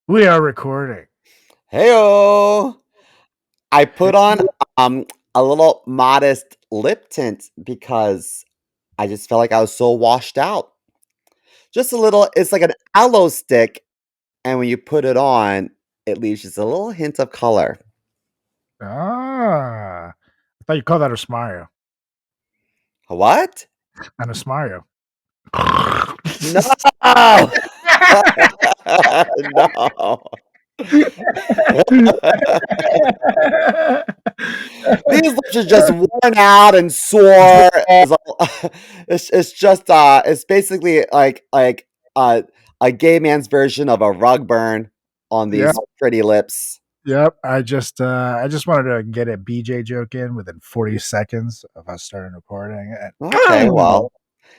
We are recording. Heyo! I put on a little modest lip tint because I just felt like I was so washed out. Just a little, it's like an aloe stick, and when you put it on, it leaves just a little hint of color. I thought you called that a Smario. What? An Smario. No! No. These lips are just worn out and sore. It's basically uh, a gay man's version of a rug burn on Yep. these pretty lips. Yep. I just wanted to get a BJ joke in within 40 seconds of us starting recording. Okay, And well,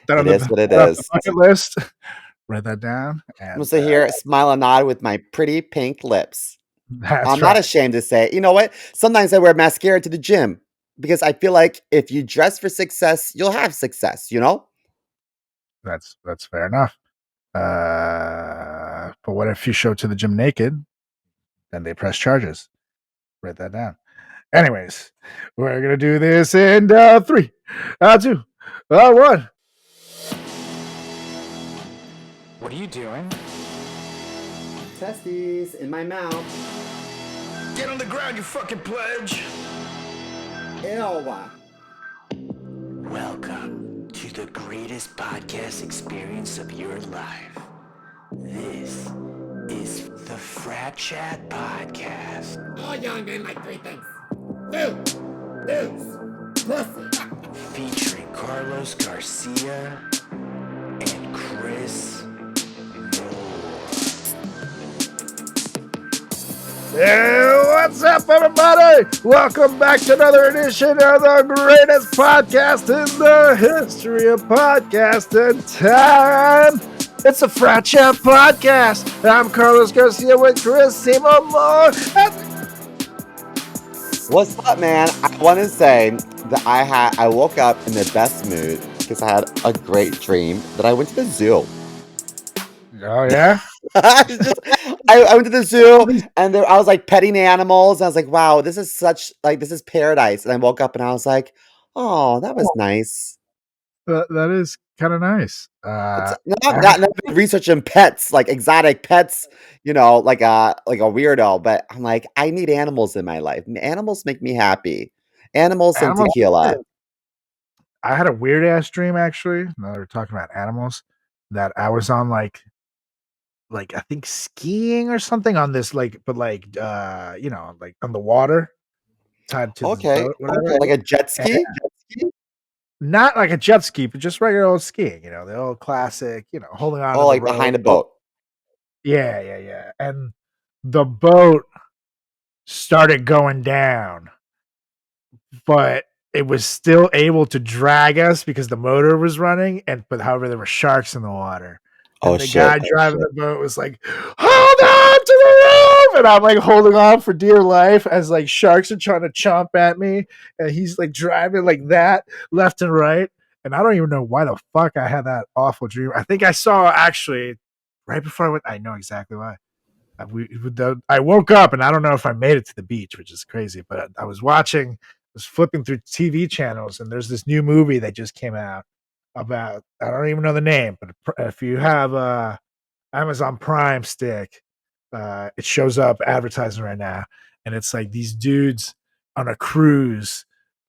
that on it the, is what it off the is. bucket list. Write that down. I'm gonna And sit here, smile and nod with my pretty pink lips. that's I'm not right. ashamed to say, you know what? Sometimes I wear mascara to the gym because I feel like if you dress for success, you'll have success, you know? That's fair enough. But what if you show up to the gym naked? Then they press charges. Write that down. Anyways, we're gonna do this in three, two, one. What are you doing? Testes in my mouth. Get on the ground, you fucking pledge! Ew. Welcome to the greatest podcast experience of your life. This is the Frat Chat Podcast. All young men like three things: food, news, pussy. Featuring Carlos Garcia and Chris Moore. Hey, what's up, everybody? Welcome back to another edition of the greatest podcast in the history of podcasting time. It's the Frat Chat Podcast. I'm Carlos Garcia with Chris CMO Moore. What's up, man? I want to say that I woke up in the best mood because I had a great dream that I went to the zoo. Oh, yeah? I went to the zoo and I was like petting animals. And I was like, wow, this is paradise. And I woke up and I was like, oh, that was nice. That is kind of nice. It's not researching pets, like exotic pets, like a weirdo. But I'm like, I need animals in my life. Animals make me happy. Animals and Animals. tequila. I had a weird ass dream actually. Now that we're talking about animals, that I was on like I think skiing or something on this like on the water tied to this Okay, boat, whatever. like a jet And ski. not like a jet ski, but just regular old skiing. The old classic. Holding on to Oh, the like behind rope. a boat. Yeah, yeah, yeah. And the boat started going down, but it was still able to drag us because the motor was running, but however there were sharks in the water. Oh And the shit. guy driving the boat was like, "Hold on to the rope!" And I'm like holding on for dear life as like sharks are trying to chomp at me, and he's like driving like that left and right. And I don't even know why the fuck I had that awful dream. I think I saw actually right before I went. I know exactly why. I woke up and I don't know if I made it to the beach, which is crazy. But I was flipping through TV channels, and there's this new movie that just came out about, I don't even know the name, but if you have Amazon Prime stick, it shows up advertising right now, and it's like these dudes on a cruise,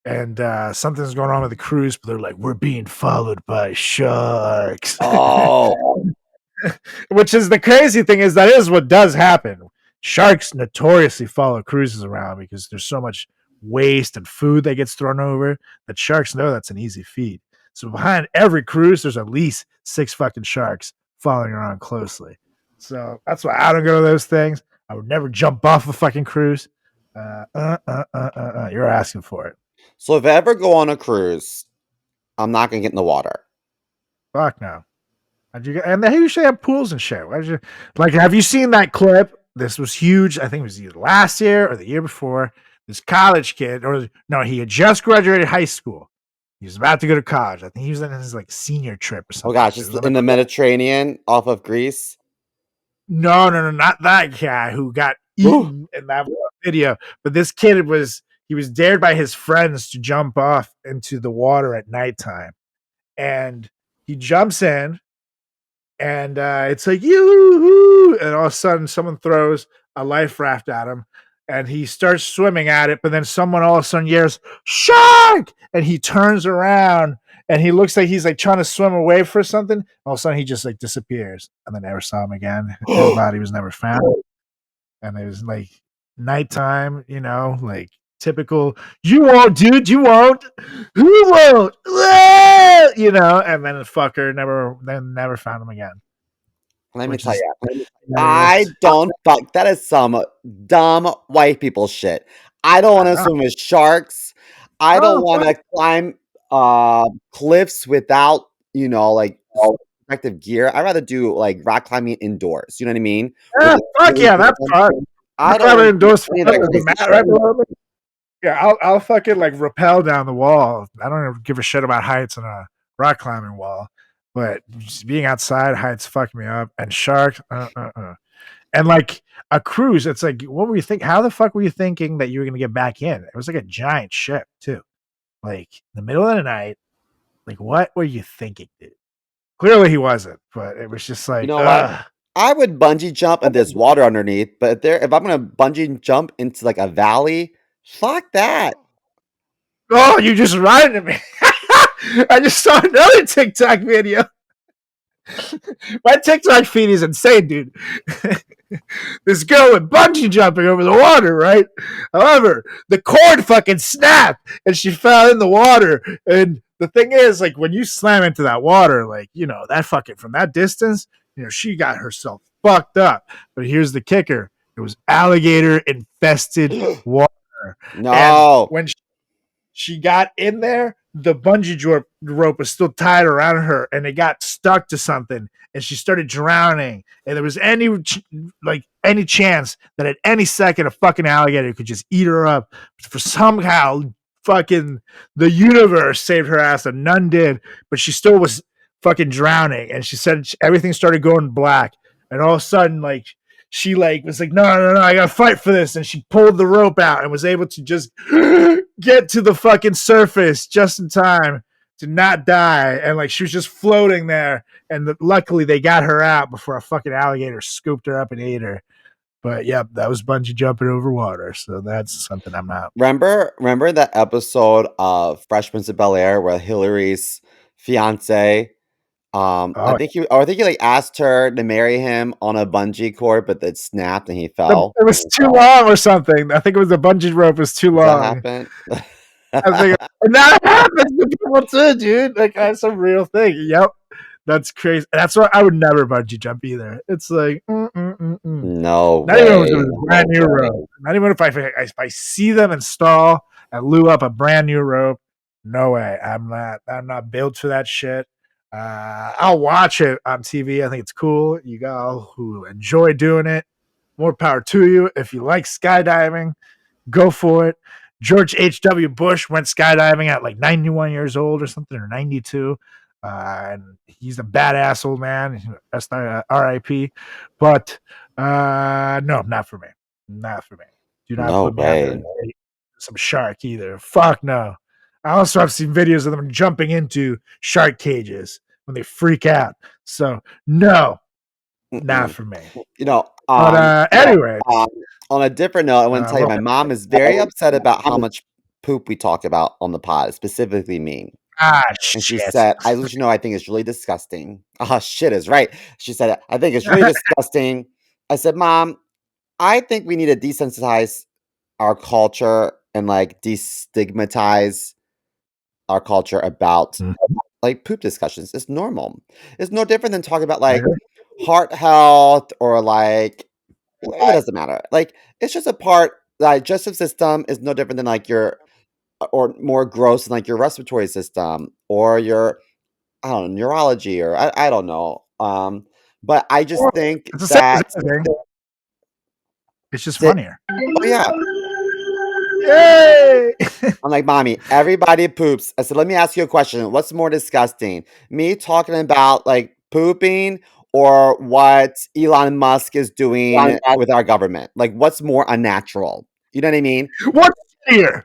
and something's going on with the cruise, but they're like, we're being followed by sharks. Oh, Which is the crazy thing, is that is what does happen. Sharks notoriously follow cruises around because there's so much waste and food that gets thrown over that sharks know that's an easy feed. So behind every cruise, there's at least 6 fucking sharks following around closely. So that's why I don't go to those things. I would never jump off a fucking cruise. You're asking for it. so if I ever go on a cruise, I'm not gonna get in the water. Fuck no. And they usually have pools and shit. Like, have you seen that clip? This was huge. I think it was either last year or the year before. This college kid, or no, he had just graduated high school. He was about to go to college. I think he was in his like senior trip or Oh something. gosh, it's in the Mediterranean off of Greece. No, not that guy who got eaten in that video. But this kid he was dared by his friends to jump off into the water at nighttime, and he jumps in, and it's like you, and all of a sudden someone throws a life raft at him, and he starts swimming at it, but then someone all of a sudden yells shark, and he turns around and he looks like he's like trying to swim away for something. All of a sudden he just like disappears, and they never saw him again. His body was never found, and it was like nighttime, like typical you won't, dude, you won't, who won't, and then the fucker never found him again. Let me Which tell is you, I don't fuck. That is some dumb white people shit. I don't want to swim with sharks. I don't Oh, want to climb cliffs without, like protective gear. I'd rather do like rock climbing indoors. You know what I mean? With yeah, the fuck yeah, that's fun. I I'm don't want climbing to do indoors any of that with the crazy mat shit. right below me. Yeah, I'll fucking like rappel down the wall. I don't give a shit about heights on a rock climbing wall, but just being outside, heights fuck me up. And sharks, and like a cruise, it's like, what were you think? How the fuck were you thinking that you were gonna get back in? It was like a giant ship too, like in the middle of the night. Like, what were you thinking, dude? Clearly, he wasn't, but it was just You like, know what? ugh. I would bungee jump and there's water underneath, but if I'm gonna bungee jump into like a valley, fuck that. Oh, you just reminded me. I just saw another TikTok video. My TikTok feed is insane, dude. This girl went bungee jumping over the water, right? However, the cord fucking snapped and she fell in the water. And the thing is, like, when you slam into that water, like, that fucking from that distance, she got herself fucked up. But here's the kicker: it was alligator infested water. And No. when she got in there, the bungee rope was still tied around her, and it got stuck to something, and she started drowning. And there was any chance that at any second a fucking alligator could just eat her up. For somehow, fucking the universe saved her ass, and none did. But she still was fucking drowning, and she said everything started going black, and all of a sudden, like, she was like, no, I gotta fight for this, and she pulled the rope out and was able to just get to the fucking surface just in time to not die, and like she was just floating there, and luckily they got her out before a fucking alligator scooped her up and ate her. But yep, that was bungee jumping over water, so that's something I'm not. Remember that episode of Fresh Prince of Bel-Air where Hillary's fiance, I Oh, think he like asked her to marry him on a bungee cord, but it snapped and he it fell. was too long or something. I think it was the bungee rope was too Does that long. happen? I was like, and that happens to people too, dude. Like, that's a real thing. Yep. That's crazy. That's why I would never bungee jump either. It's like, No No not even if it way. was a brand new rope. Not even if I see them install and lube up a brand new rope. No way. I'm not built for that shit. I'll watch it on TV. I think it's cool. You guys who enjoy doing it, more power to you. If you like skydiving, go for it. George H.W. Bush went skydiving at like 91 years old or something, or 92. And he's a badass old man. R.I.P. But no, not for me. Not for me. Do not No put me under way. some shark either. Fuck no. I also have seen videos of them jumping into shark cages when they freak out. So no, not Mm-mm. for me. You know, But anyway, on a different note, I want to tell you my mom is very upset about how much poop we talk about on the pod, specifically me. And she shit. said, "I let you know I think it's really disgusting." Ah, shit is right. She said, "I think it's really disgusting." I said, "Mom, I think we need to desensitize our culture and like destigmatize our culture about like poop discussions. It's normal. It's no different than talking about like heart health or like it doesn't matter. Like it's just a part. The digestive system is no different than like your or more gross than like your respiratory system or your I don't know neurology or I don't know. But I just think It's the same as that anything. It's just that funnier. oh yeah, Yay! I'm like, mommy, everybody poops. I said, let me ask you a question. What's more disgusting? Me talking about like pooping or what Elon Musk is doing with our government. Like, what's more unnatural? You know what I mean? What's shittier?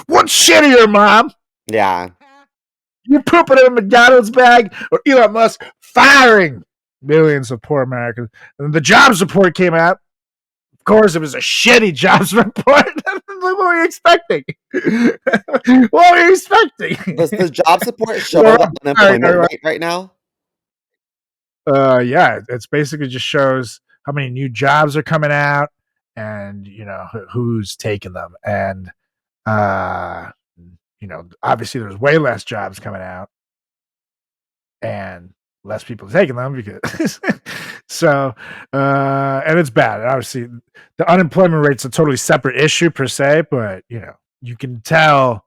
What's shittier, Mom? Yeah. You pooping in a McDonald's bag or Elon Musk firing millions of poor Americans? And the jobs report came out. Of course, it was a shitty jobs report. What were you expecting? What were you expecting? Does the job support show Well, the unemployment rate right now? Yeah, it's basically just shows how many new jobs are coming out and who's taking them. And obviously there's way less jobs coming out and less people taking them because so and it's bad. And obviously the unemployment rate's a totally separate issue per se, but you can tell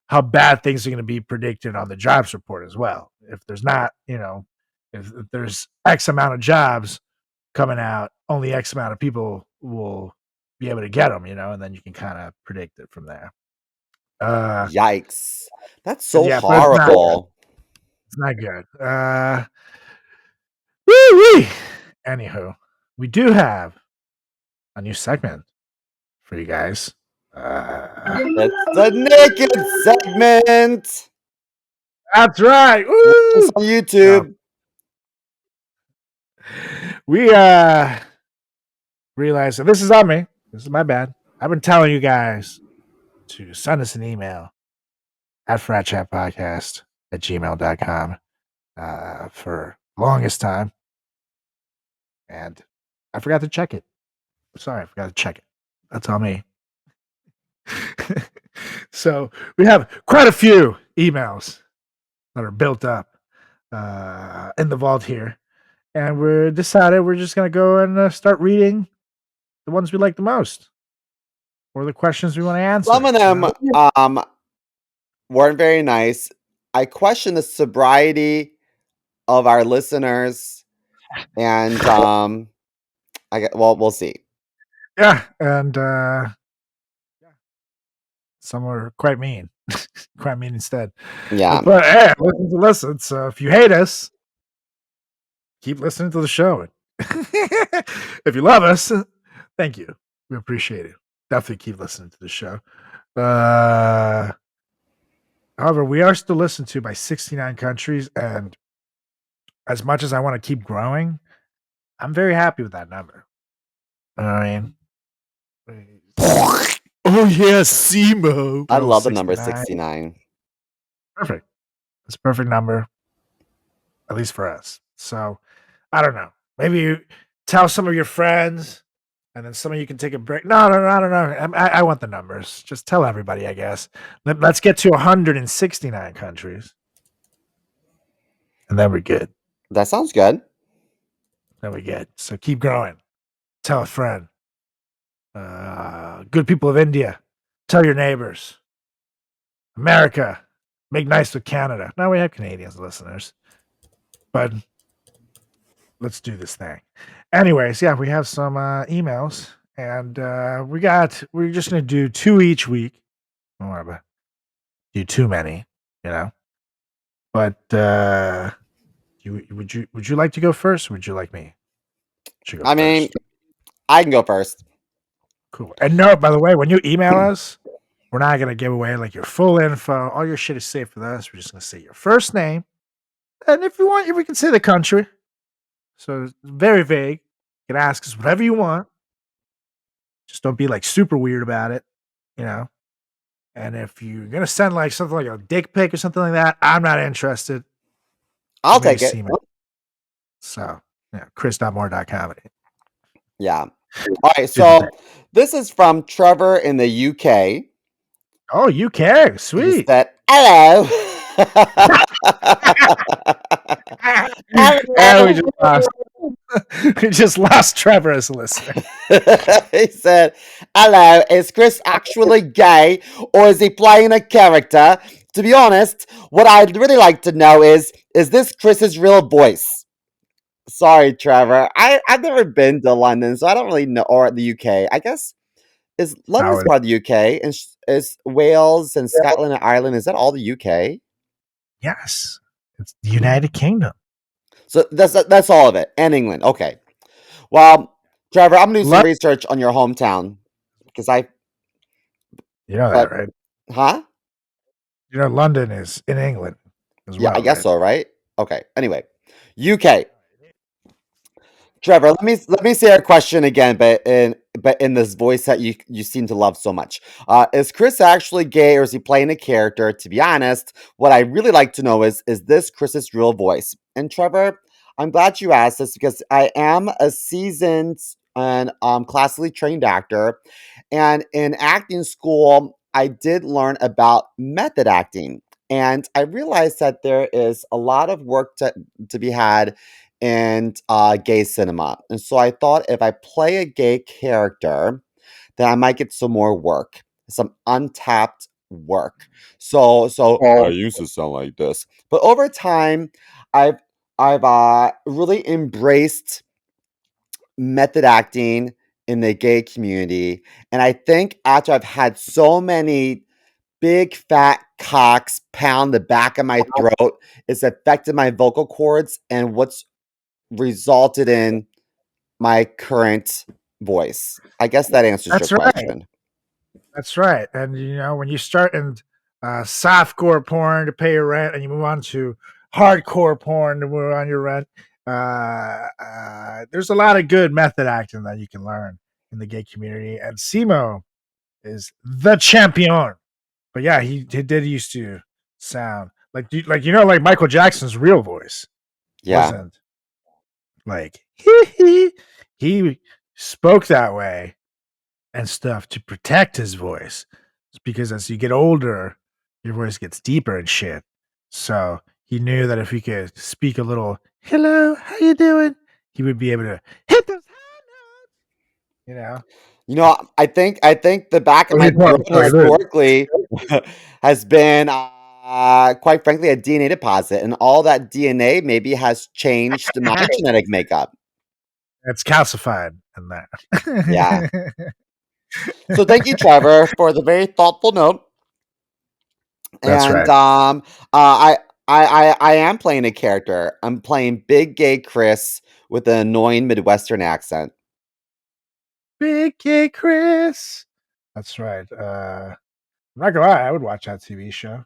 how bad things are going to be predicted on the jobs report as well. If there's not, if there's X amount of jobs coming out, only X amount of people will be able to get them, and then you can kind of predict it from there. Yikes. That's so Yeah, but horrible. it's not good. Woo-wee. Anywho, we do have a new segment for you guys. It's the naked segment. That's right. It's Woo! on YouTube. We realized that this is on me. This is my bad. I've been telling you guys to send us an email at fratchatpodcast@gmail.com for longest time. And I forgot to check it. Sorry, I forgot to check it. That's on me. So we have quite a few emails that are built up in the vault here. And we're decided we're just going to go and start reading the ones we like the most or the questions we want to answer. Some of them weren't very nice. I question the sobriety of our listeners, and we'll see. Yeah, and some are quite mean, quite mean instead. Yeah, but hey, listen. So if you hate us, keep listening to the show. If you love us, thank you. We appreciate it. Definitely keep listening to the show. However, we are still listened to by 69 countries, and as much as I want to keep growing, I'm very happy with that number. I mean, oh yeah, CMO. I love the number 69. Perfect. It's a perfect number, at least for us. So I don't know. Maybe you tell some of your friends, and then some of you can take a break. No. I want the numbers. Just tell everybody, I guess. Let's get to 169 countries, and then we're good. That sounds good. Then we're good. So keep growing. Tell a friend. Good people of India. Tell your neighbors. America. Make nice with Canada. Now we have Canadians listeners, but let's do this thing. Anyways, yeah, we have some emails, and we're just gonna do 2 each week. I don't want to do too many, But would you like to go first? Or would you like me? I mean, I can go first. Cool. And no, by the way, when you email us, we're not gonna give away like your full info. All your shit is safe with us. We're just gonna say your first name, and if you want, we can say the country. So it's very vague. You can ask us whatever you want. Just don't be like super weird about it, And if you're gonna send like something like a dick pic or something like that, I'm not interested. I'll take it. So yeah, chris.moore.comedy. Yeah. All right. So this is from Trevor in the UK. Oh, UK. Sweet. He said, hello. We just lost Trevor as a listener. He said, hello, is Chris actually gay or is he playing a character? To be honest, what I'd really like to know is this Chris's real voice? Sorry, Trevor. I've never been to London, so I don't really know, or the UK. I guess, is London's part of the UK, and is Wales and Scotland and Ireland, is that all the UK? Yes. It's the United Kingdom. So that's all of it. And England. Okay. Well, Trevor, I'm gonna do some London, research on your hometown because I. you know that, But right? huh? You know London is in England as Yeah, I well, guess right? so. Right. Okay. Anyway, UK. Trevor, let me say our question again, but in this voice that you seem to love so much. Is Chris actually gay or is he playing a character? To be honest, what I really like to know is this Chris's real voice? And Trevor, I'm glad you asked this because I am a seasoned and classically trained actor, and in acting school, I did learn about method acting, and I realized that there is a lot of work to be had and gay cinema. And so I thought if I play a gay character, then I might get some more work, some untapped work. So I used to sound like this, but over time, I've I've really embraced method acting in the gay community, and I think after I've had so many big fat cocks pound the back of my throat, it's affected my vocal cords and what's resulted in my current voice. I guess that answers your That's right. question. That's right. And when you start in softcore porn to pay your rent, and you move on to hardcore porn to move on your rent, there's a lot of good method acting that you can learn in the gay community. And CMO is the champion. But yeah, he did used to sound like Michael Jackson's real voice Yeah. wasn't like he spoke that way and stuff to protect his voice. It's because as you get older, your voice gets deeper and shit. So he knew that if he could speak a little "Hello, how you doing," he would be able to hit those high notes. You know. I think the back of Oh, my he's not throat sorry, dude. historically has been quite frankly a DNA deposit, and all that DNA maybe has changed my genetic makeup. It's calcified in Yeah. that. So thank you, Trevor, for the very thoughtful note. That's And right. I am playing a character. I'm playing Big Gay Chris with an annoying Midwestern accent. Big K Chris. That's right. I'm not gonna lie, I would watch that TV show.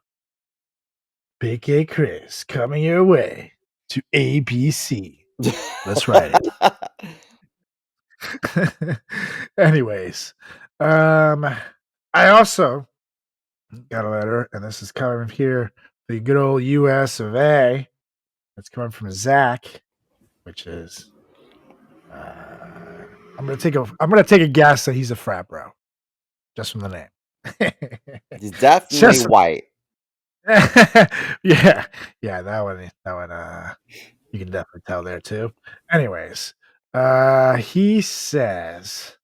Big K Chris coming your way to ABC. Let's write it. Anyways, I also got a letter, and this is coming here, the good old US of A. It's coming from Zach, which is I'm gonna take a guess that he's a frat bro, just from the name. He's definitely Just white. yeah, yeah, that one, you can definitely tell there too. Anyways, he says,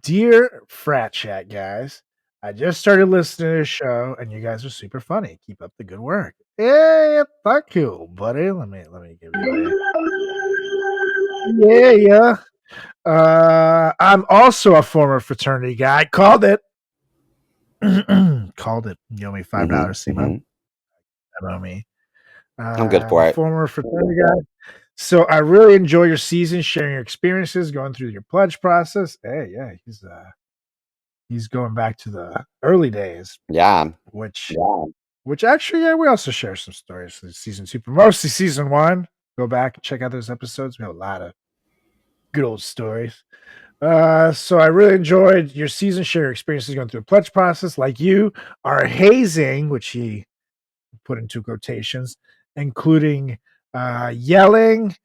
"Dear frat chat guys, I just started listening to the show, and you guys are super funny. Keep up the good work." Yeah, thank you, buddy. Let me give you a yeah. I'm also a former fraternity guy. Called it. Called it. You owe me Hmm. $5, Simo. Hmm. Owe me. I'm good I'm a for it. former fraternity guy. So I really enjoy your season, sharing your experiences, going through your pledge process. Hey, yeah, he's going back to the early days, Yeah. which actually, yeah, we also share some stories from season two, but mostly season one. Go back and check out those episodes. We have a lot of good old stories. So I really enjoyed your season, share your experiences going through the pledge process, like you are hazing, which he put into quotations, including yelling,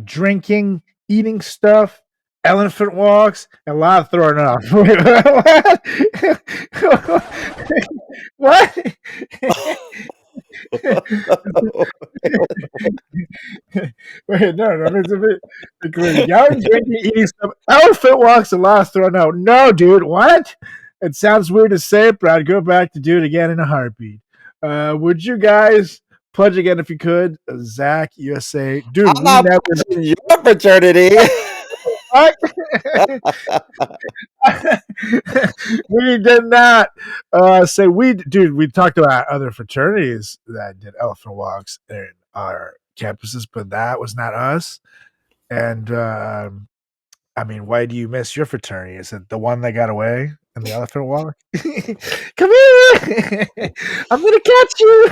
drinking, eating stuff, elephant walks, and a lot of throwing up. What? Wait, no, it's a bit including yelling, drinking, eating stuff, elephant walks, and a lot of throwing up. No, dude, what? It sounds weird to say it, but I'd go back to do it again in a heartbeat. Would you guys pledge again if you could? Zach, USA. Dude, I'm we not never. pushing your fraternity. What? We did not say we, dude. We talked about other fraternities that did elephant walks in our campuses, but that was not us. And I mean, why do you miss your fraternity? Is it the one that got away in the elephant walk? Come here! I'm gonna catch you.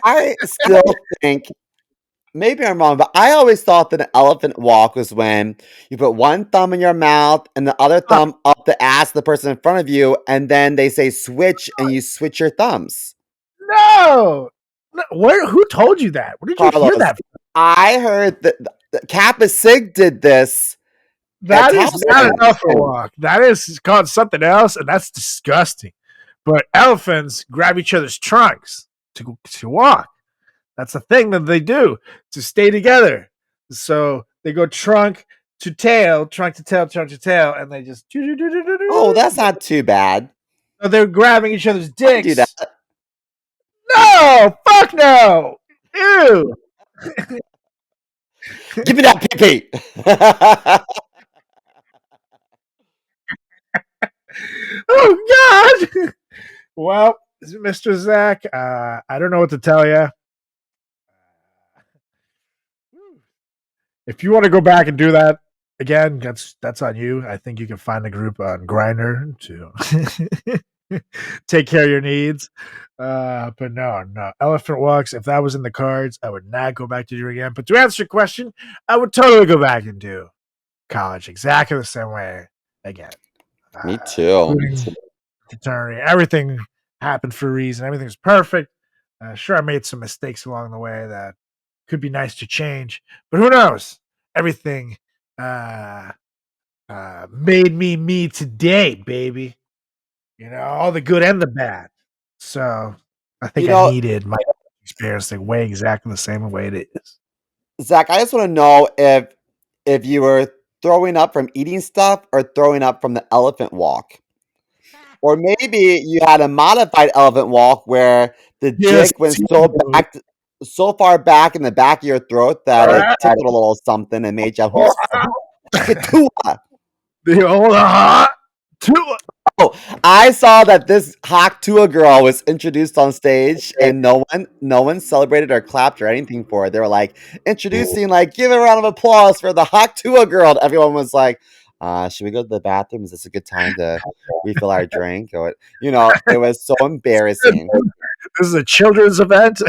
I still think maybe I'm wrong, but I always thought that an elephant walk was when you put one thumb in your mouth and the other thumb up the ass of the person in front of you, and then they say switch, and you switch your thumbs. No, where? Who told you that? Where did you hear Carlos, that? I heard that the Kappa Sig did this at That is not an Towson. elephant walk. That is called something else, and that's disgusting. But elephants grab each other's trunks to walk. That's the thing that they do to stay together. So they go trunk to tail, trunk to tail, trunk to tail, and they just. Oh, that's not too bad. So they're grabbing each other's I do that. dicks. No, fuck no. Ew. Give me that pee. Oh God. Well, Mr. Zach, I don't know what to tell you. If you want to go back and do that again, that's on you. I think you can find a group on Grinder to take care of your needs. But no, elephant walks. If that was in the cards, I would not go back to do it again. But to answer your question, I would totally go back and do college exactly the same way again. Me too. Including fraternity. Everything happened for a reason. Everything's perfect. Sure, I made some mistakes along the way that could be nice to change, but who knows? Everything made me today, baby. You know, all the good and the bad. So I think You I know, needed my experience to weigh exactly the same way it is. Zach, I just want to know if you were throwing up from eating stuff or throwing up from the elephant walk. Or maybe you had a modified elephant walk where the Yes, dick went so far back in the back of your throat that it tickled a little something and made you chickatua. the old hot two. Oh, I saw that this Haktua girl was introduced on stage and no one celebrated or clapped or anything for it. They were like introducing, like, give a round of applause for the Haktua girl. And everyone was like, should we go to the bathroom? Is this a good time to refill our drink? Or it was so embarrassing. This is a children's event.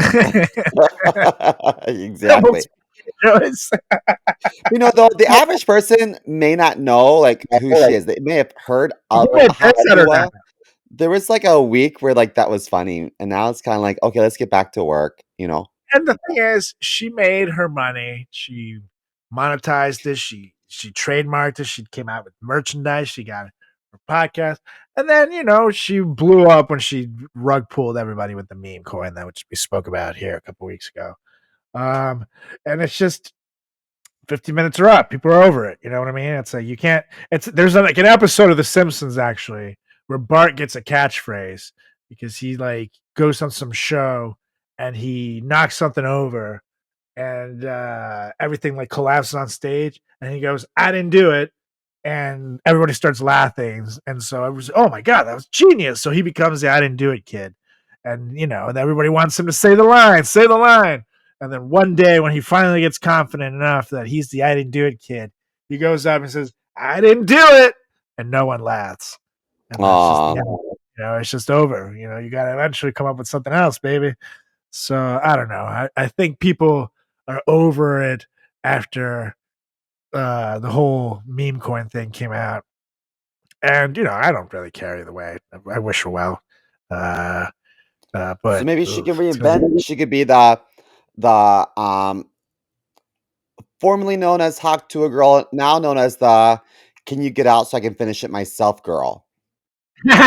Exactly. Though the average person may not know like who she is. They may have heard of Haktua. There was like a week where like that was funny, and now it's kind of like, okay, let's get back to work. And the thing is, she made her money. She monetized this. She trademarked it. She came out with merchandise. She got her podcast, and then she blew up when she rug pulled everybody with the meme coin that which we spoke about here a couple weeks ago. And it's just 50 minutes are up. People are over it. You know what I mean? It's like you can't. There's like an episode of The Simpsons actually where Bart gets a catchphrase because he like goes on some show and he knocks something over and everything like collapses on stage and he goes, "I didn't do it," and everybody starts laughing and so everyone's, "Oh my god, that was genius!" So he becomes the "I didn't do it" kid, and and everybody wants him to say the line. And then one day when he finally gets confident enough that he's the "I didn't do it" kid, he goes up and says, "I didn't do it," and no one laughs. And that's just the end. It's just over. You got to eventually come up with something else, baby. So I don't know. I think people are over it after the whole meme coin thing came out. And, I don't really care either way. I wish her well. So But maybe she can reinvent. She could be the formerly known as Haktua girl, now known as the "Can you get out so I can finish it myself" girl. That's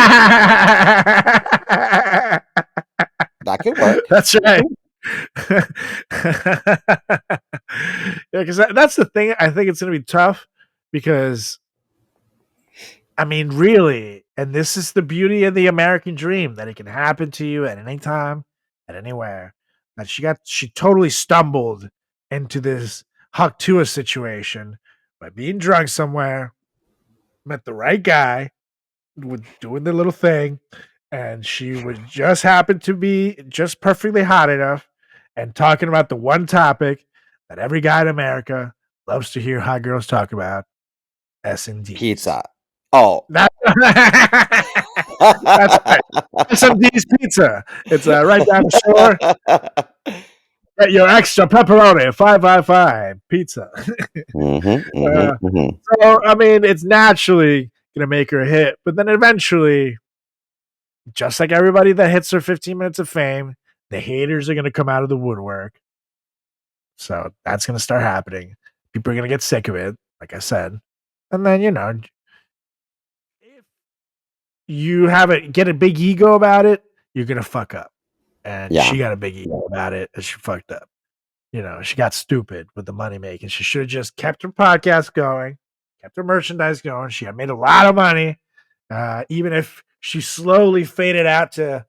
That could work. right. Yeah, because that's the thing. I think it's going to be tough because, I mean, really, and this is the beauty of the American dream that it can happen to you at any time, at anywhere. That she totally stumbled into this Haktua situation by being drunk somewhere, met the right guy, with doing the little thing, and she would just happen to be just perfectly hot enough, and talking about the one topic that every guy in America loves to hear hot girls talk about, S&Ds. Pizza. Oh. That's right. S&D's Pizza. It's right down the shore. Get your extra pepperoni, 555 pizza. So, I mean, it's naturally going to make her a hit, but then eventually, just like everybody that hits their 15 minutes of fame, the haters are going to come out of the woodwork. So that's going to start happening. People are going to get sick of it, like I said. And then, if you get a big ego about it, you're going to fuck up. And she got a big ego about it, and she fucked up. She got stupid with the money making. She should have just kept her podcast going, kept her merchandise going. She had made a lot of money. Even if she slowly faded out to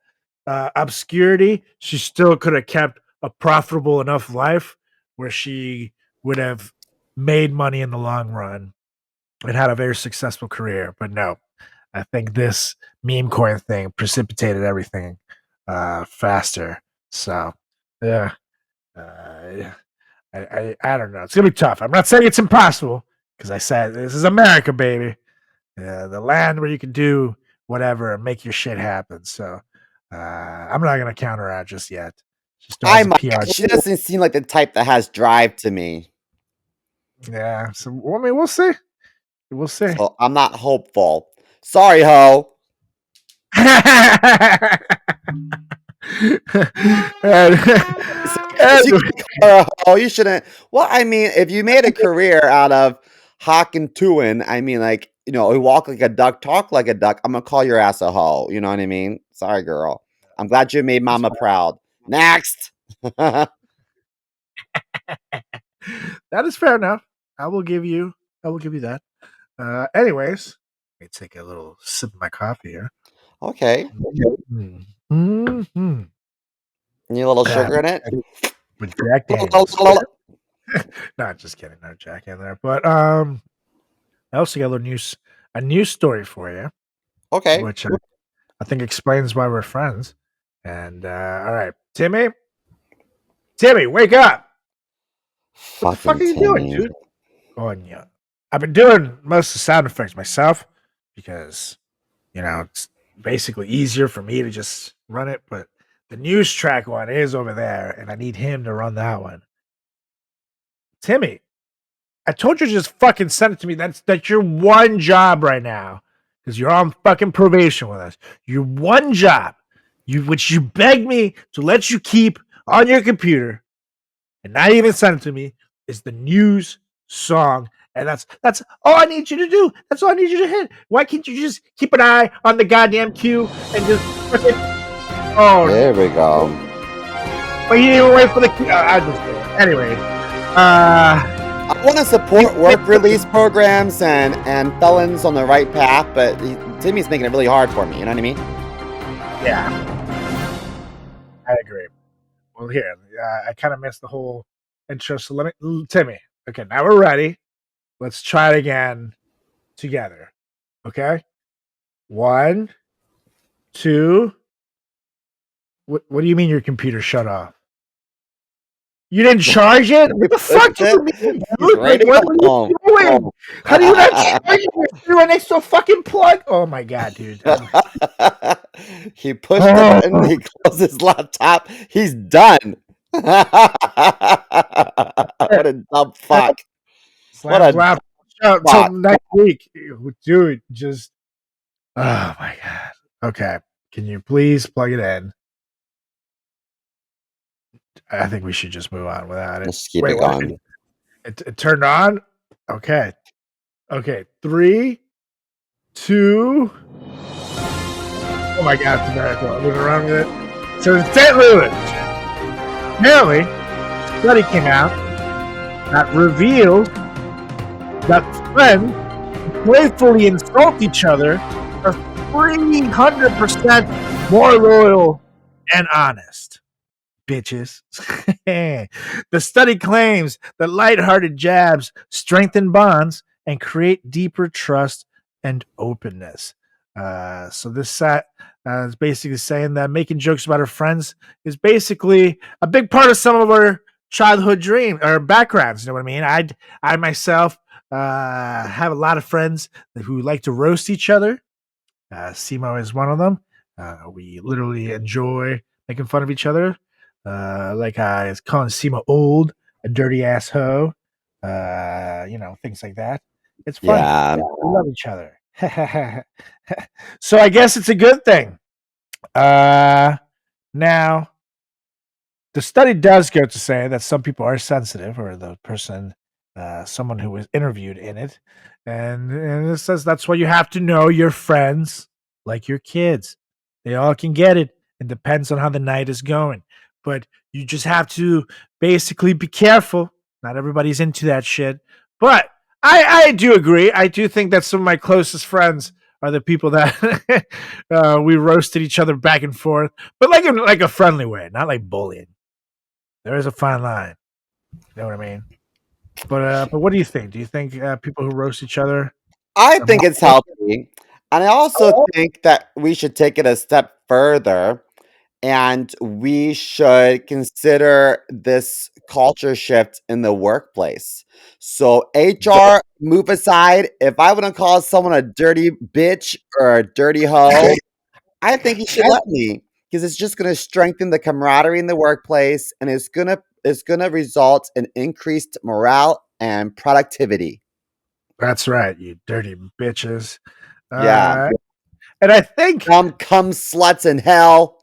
obscurity, she still could have kept a profitable enough life where she would have made money in the long run and had a very successful career. But no, I think this meme coin thing precipitated everything faster. So, yeah. I don't know. It's gonna be tough. I'm not saying it's impossible because I said this is America, baby. The land where you can do whatever and make your shit happen. So I'm not gonna count her out just yet. She still has a PR. She doesn't seem like the type that has drive to me. Yeah. So I mean, we'll see. We'll see. So I'm not hopeful. Sorry, ho. You shouldn't. Well, I mean, if you made a career out of Hawk and Tuin, I mean, like, you walk like a duck, talk like a duck, I'm gonna call your ass a hoe. You know what I mean? Sorry, girl. I'm glad you made mama proud. Next. That is fair enough. I will give you that. Anyways, let me take a little sip of my coffee here. Okay. Mm-hmm. Need a little sugar in it? With Jack Daniels. Not just kidding, no Jack in there. But I also got a news story for you. Okay. Which I think explains why we're friends. And all right, Timmy, wake up! What the fuck are you doing, dude? Oh, yeah. I've been doing most of the sound effects myself because it's basically easier for me to just run it. But the news track one is over there, and I need him to run that one. Timmy, I told you to just fucking send it to me. That's your one job right now because you're on fucking probation with us. Your one job, which you begged me to let you keep on your computer and not even send it to me, is the news song. And that's all I need you to do. That's all I need you to hit. Why can't you just keep an eye on the goddamn queue and just fucking... Oh, there we go. But you didn't even wait for the queue. I just anyway. I want to support work release programs and felons on the right path, but Timmy's making it really hard for me. You know what I mean? Yeah, I agree. Well, here, I kind of missed the whole intro, so let me, Timmy. Okay, now we're ready. Let's try it again together. Okay, 1, 2. What do you mean your computer shut off? You didn't charge it? What the fuck do you mean, dude? Like, what are you doing? How do you not charge it? You're right next to a fucking plug. Oh my god, dude. He pushed the button, he closed his laptop, he's done. What a dumb fuck. What a laptop until next week. Dude, just oh my god. Okay. Can you please plug it in? I think we should just move on without it. Let's keep it going. It turned on? Okay. 3, 2. Oh my god, it's a miracle. Moving around with it. So in St. Louis, apparently, a study came out that revealed that friends who playfully insult each other are 300% more loyal and honest. Bitches. The study claims that lighthearted jabs strengthen bonds and create deeper trust and openness. So this set is basically saying that making jokes about our friends is basically a big part of some of our childhood dream or backgrounds. You know what I mean? I myself have a lot of friends who like to roast each other. CMO is one of them. We literally enjoy making fun of each other. Like I was calling CMO old, a dirty ass hoe, things like that. It's funny. Yeah. We love each other. So I guess it's a good thing. Now, the study does go to say that some people are sensitive, or the person, someone who was interviewed in it, and it says that's why you have to know your friends like your kids. They all can get it. It depends on how the night is going, but you just have to basically be careful. Not everybody's into that shit, but I do agree. I do think that some of my closest friends are the people that we roasted each other back and forth, but like in like a friendly way, not like bullying. There is a fine line. You know what I mean? But what do you think? Do you think people who roast each other I are think it's more? healthy. And I also think that we should take it a step further and we should consider this culture shift in the workplace. So, HR, move aside. If I want to call someone a dirty bitch or a dirty hoe, I think you should let me because it's just going to strengthen the camaraderie in the workplace and it's going to result in increased morale and productivity. That's right, you dirty bitches. Yeah. Uh, and I think Come sluts in hell.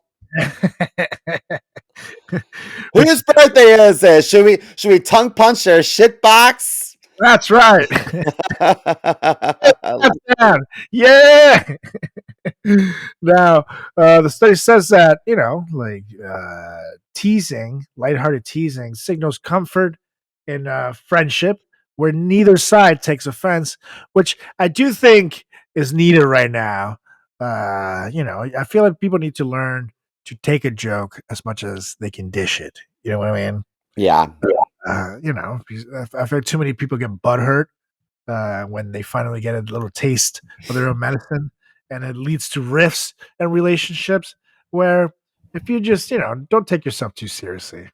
which Whose birthday is it? Should we tongue punch their shit box? that's right. That's down. Yeah. Now, the study says that like teasing, lighthearted teasing, signals comfort in friendship, where neither side takes offense, which I do think is needed right now. I feel like people need to learn to take a joke as much as they can dish it. You know what I mean? Yeah. Because I feel like too many people get butthurt when they finally get a little taste of their own medicine, and it leads to rifts and relationships where if you just don't take yourself too seriously,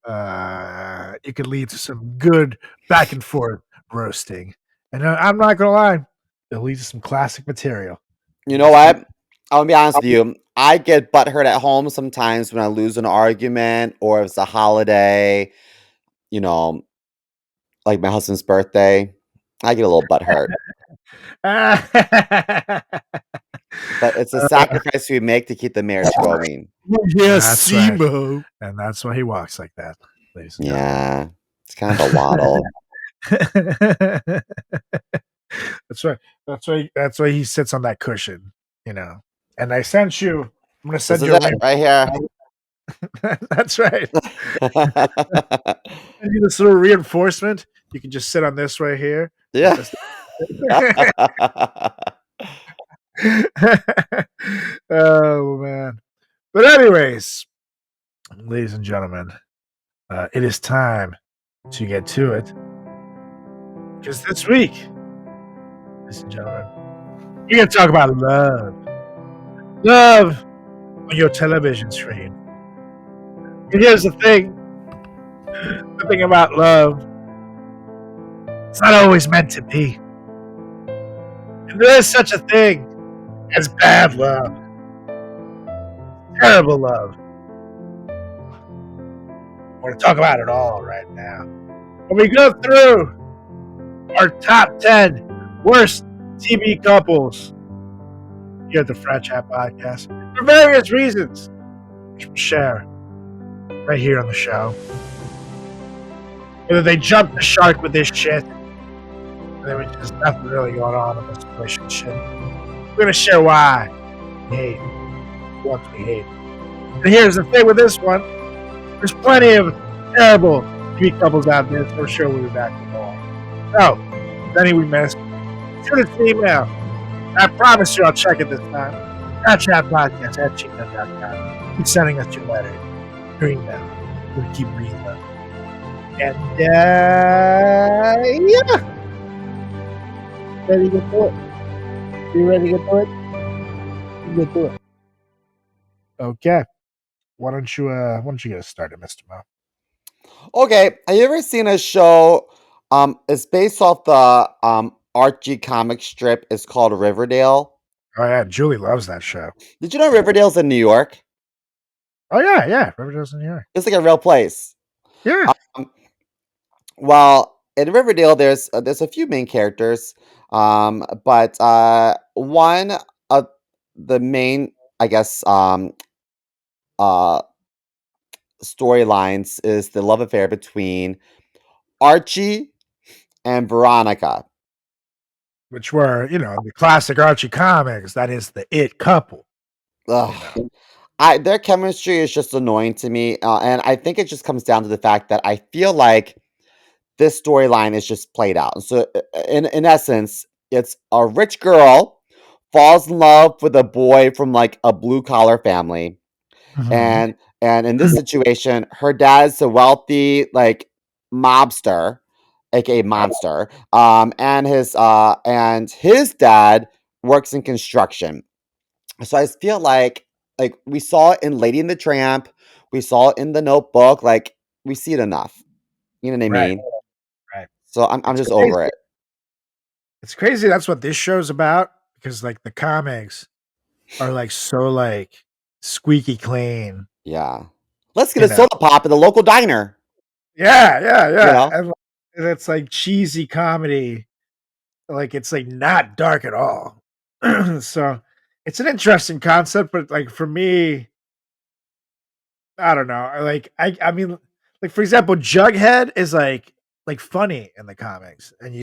it could lead to some good back and forth roasting. And I'm not gonna lie, it'll lead to some classic material. You know what? I'll be honest with you. I get butthurt at home sometimes when I lose an argument or if it's a holiday, you know, like my husband's birthday. I get a little butthurt. But it's a sacrifice we make to keep the marriage going. Yes, Simo. And that's why he walks like that, ladies and Yeah. It's kind of a waddle. gentlemen. That's right. That's why he sits on that cushion, And I sent you. I'm gonna This send is you a it right here. That's right. Send you this little reinforcement. You can just sit on this right here. Yeah. Oh man. But anyways, ladies and gentlemen, it is time to get to it. Because this week, ladies and gentlemen, we're gonna talk about love. Love on your television screen. And here's the thing about love, it's not always meant to be. And there is such a thing as bad love, terrible love. We're going to talk about it all right now. When we go through our top 10 worst TV couples here at the Frat Chat Podcast for various reasons, which we'll share right here on the show. Whether they jumped the shark with this shit, or there was just nothing really going on in this relationship. We're going to share why we hate what we hate. And here's the thing with this one. There's plenty of terrible TV couples out there, so I'm sure we'll be back with more. So, if any we missed, shoot us an email. I promise you I'll check it this time. FratChatPodcast@gmail.com. Keep sending us your letter, your email. We'll keep reading them. And, yeah. Ready to do it? You ready to do it? get to it. Okay. Why don't you get us started, Mr. Mo? Okay, have you ever seen a show? It's based off the Archie comic strip. It's called Riverdale. Oh yeah, Julie loves that show. Did you know Riverdale's in New York? Oh yeah, yeah. Riverdale's in New York. It's like a real place. Yeah. Um, well, in Riverdale, there's a few main characters, but one of the main, I guess, uh, storylines is the love affair between Archie and Veronica. Which were, the classic Archie comics, that is the it couple. Ugh. Their chemistry is just annoying to me, and I think it just comes down to the fact that I feel like this storyline is just played out. So, in essence, it's a rich girl falls in love with a boy from like a blue collar family, Mhm. and in this situation, her dad is a wealthy like mobster, aka monster, and his dad works in construction. So I feel like we saw it in Lady and the Tramp, we saw it in The Notebook, like we see it enough. You know what I Right, mean? right. So I'm It's just crazy. over it. It's crazy that's what this show's about because like the comics are like so like squeaky clean, Yeah. Let's get you a know. soda pop at the local diner. Yeah, yeah, You yeah. know? And it's like cheesy comedy. Like it's like not dark at all. So it's an interesting concept, but like for me, I don't know. I mean, like for example, Jughead is like funny in the comics, and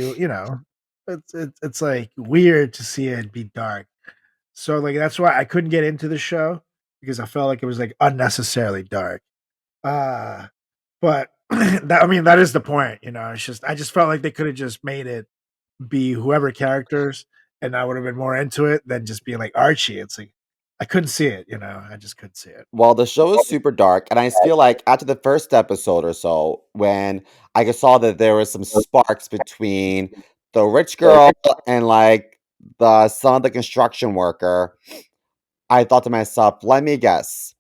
it's like weird to see it be dark. So like that's why I couldn't get into the show because I felt like it was like unnecessarily dark. Uh but that is the point, It's just I just felt like they could have just made it be whoever characters, and I would have been more into it than just being like Archie. It's like I couldn't see it, I just couldn't see it. Well, the show is super dark, and I just feel like after the first episode or so, when I just saw that there was some sparks between the rich girl and like the son of the construction worker, I thought to myself, let me guess.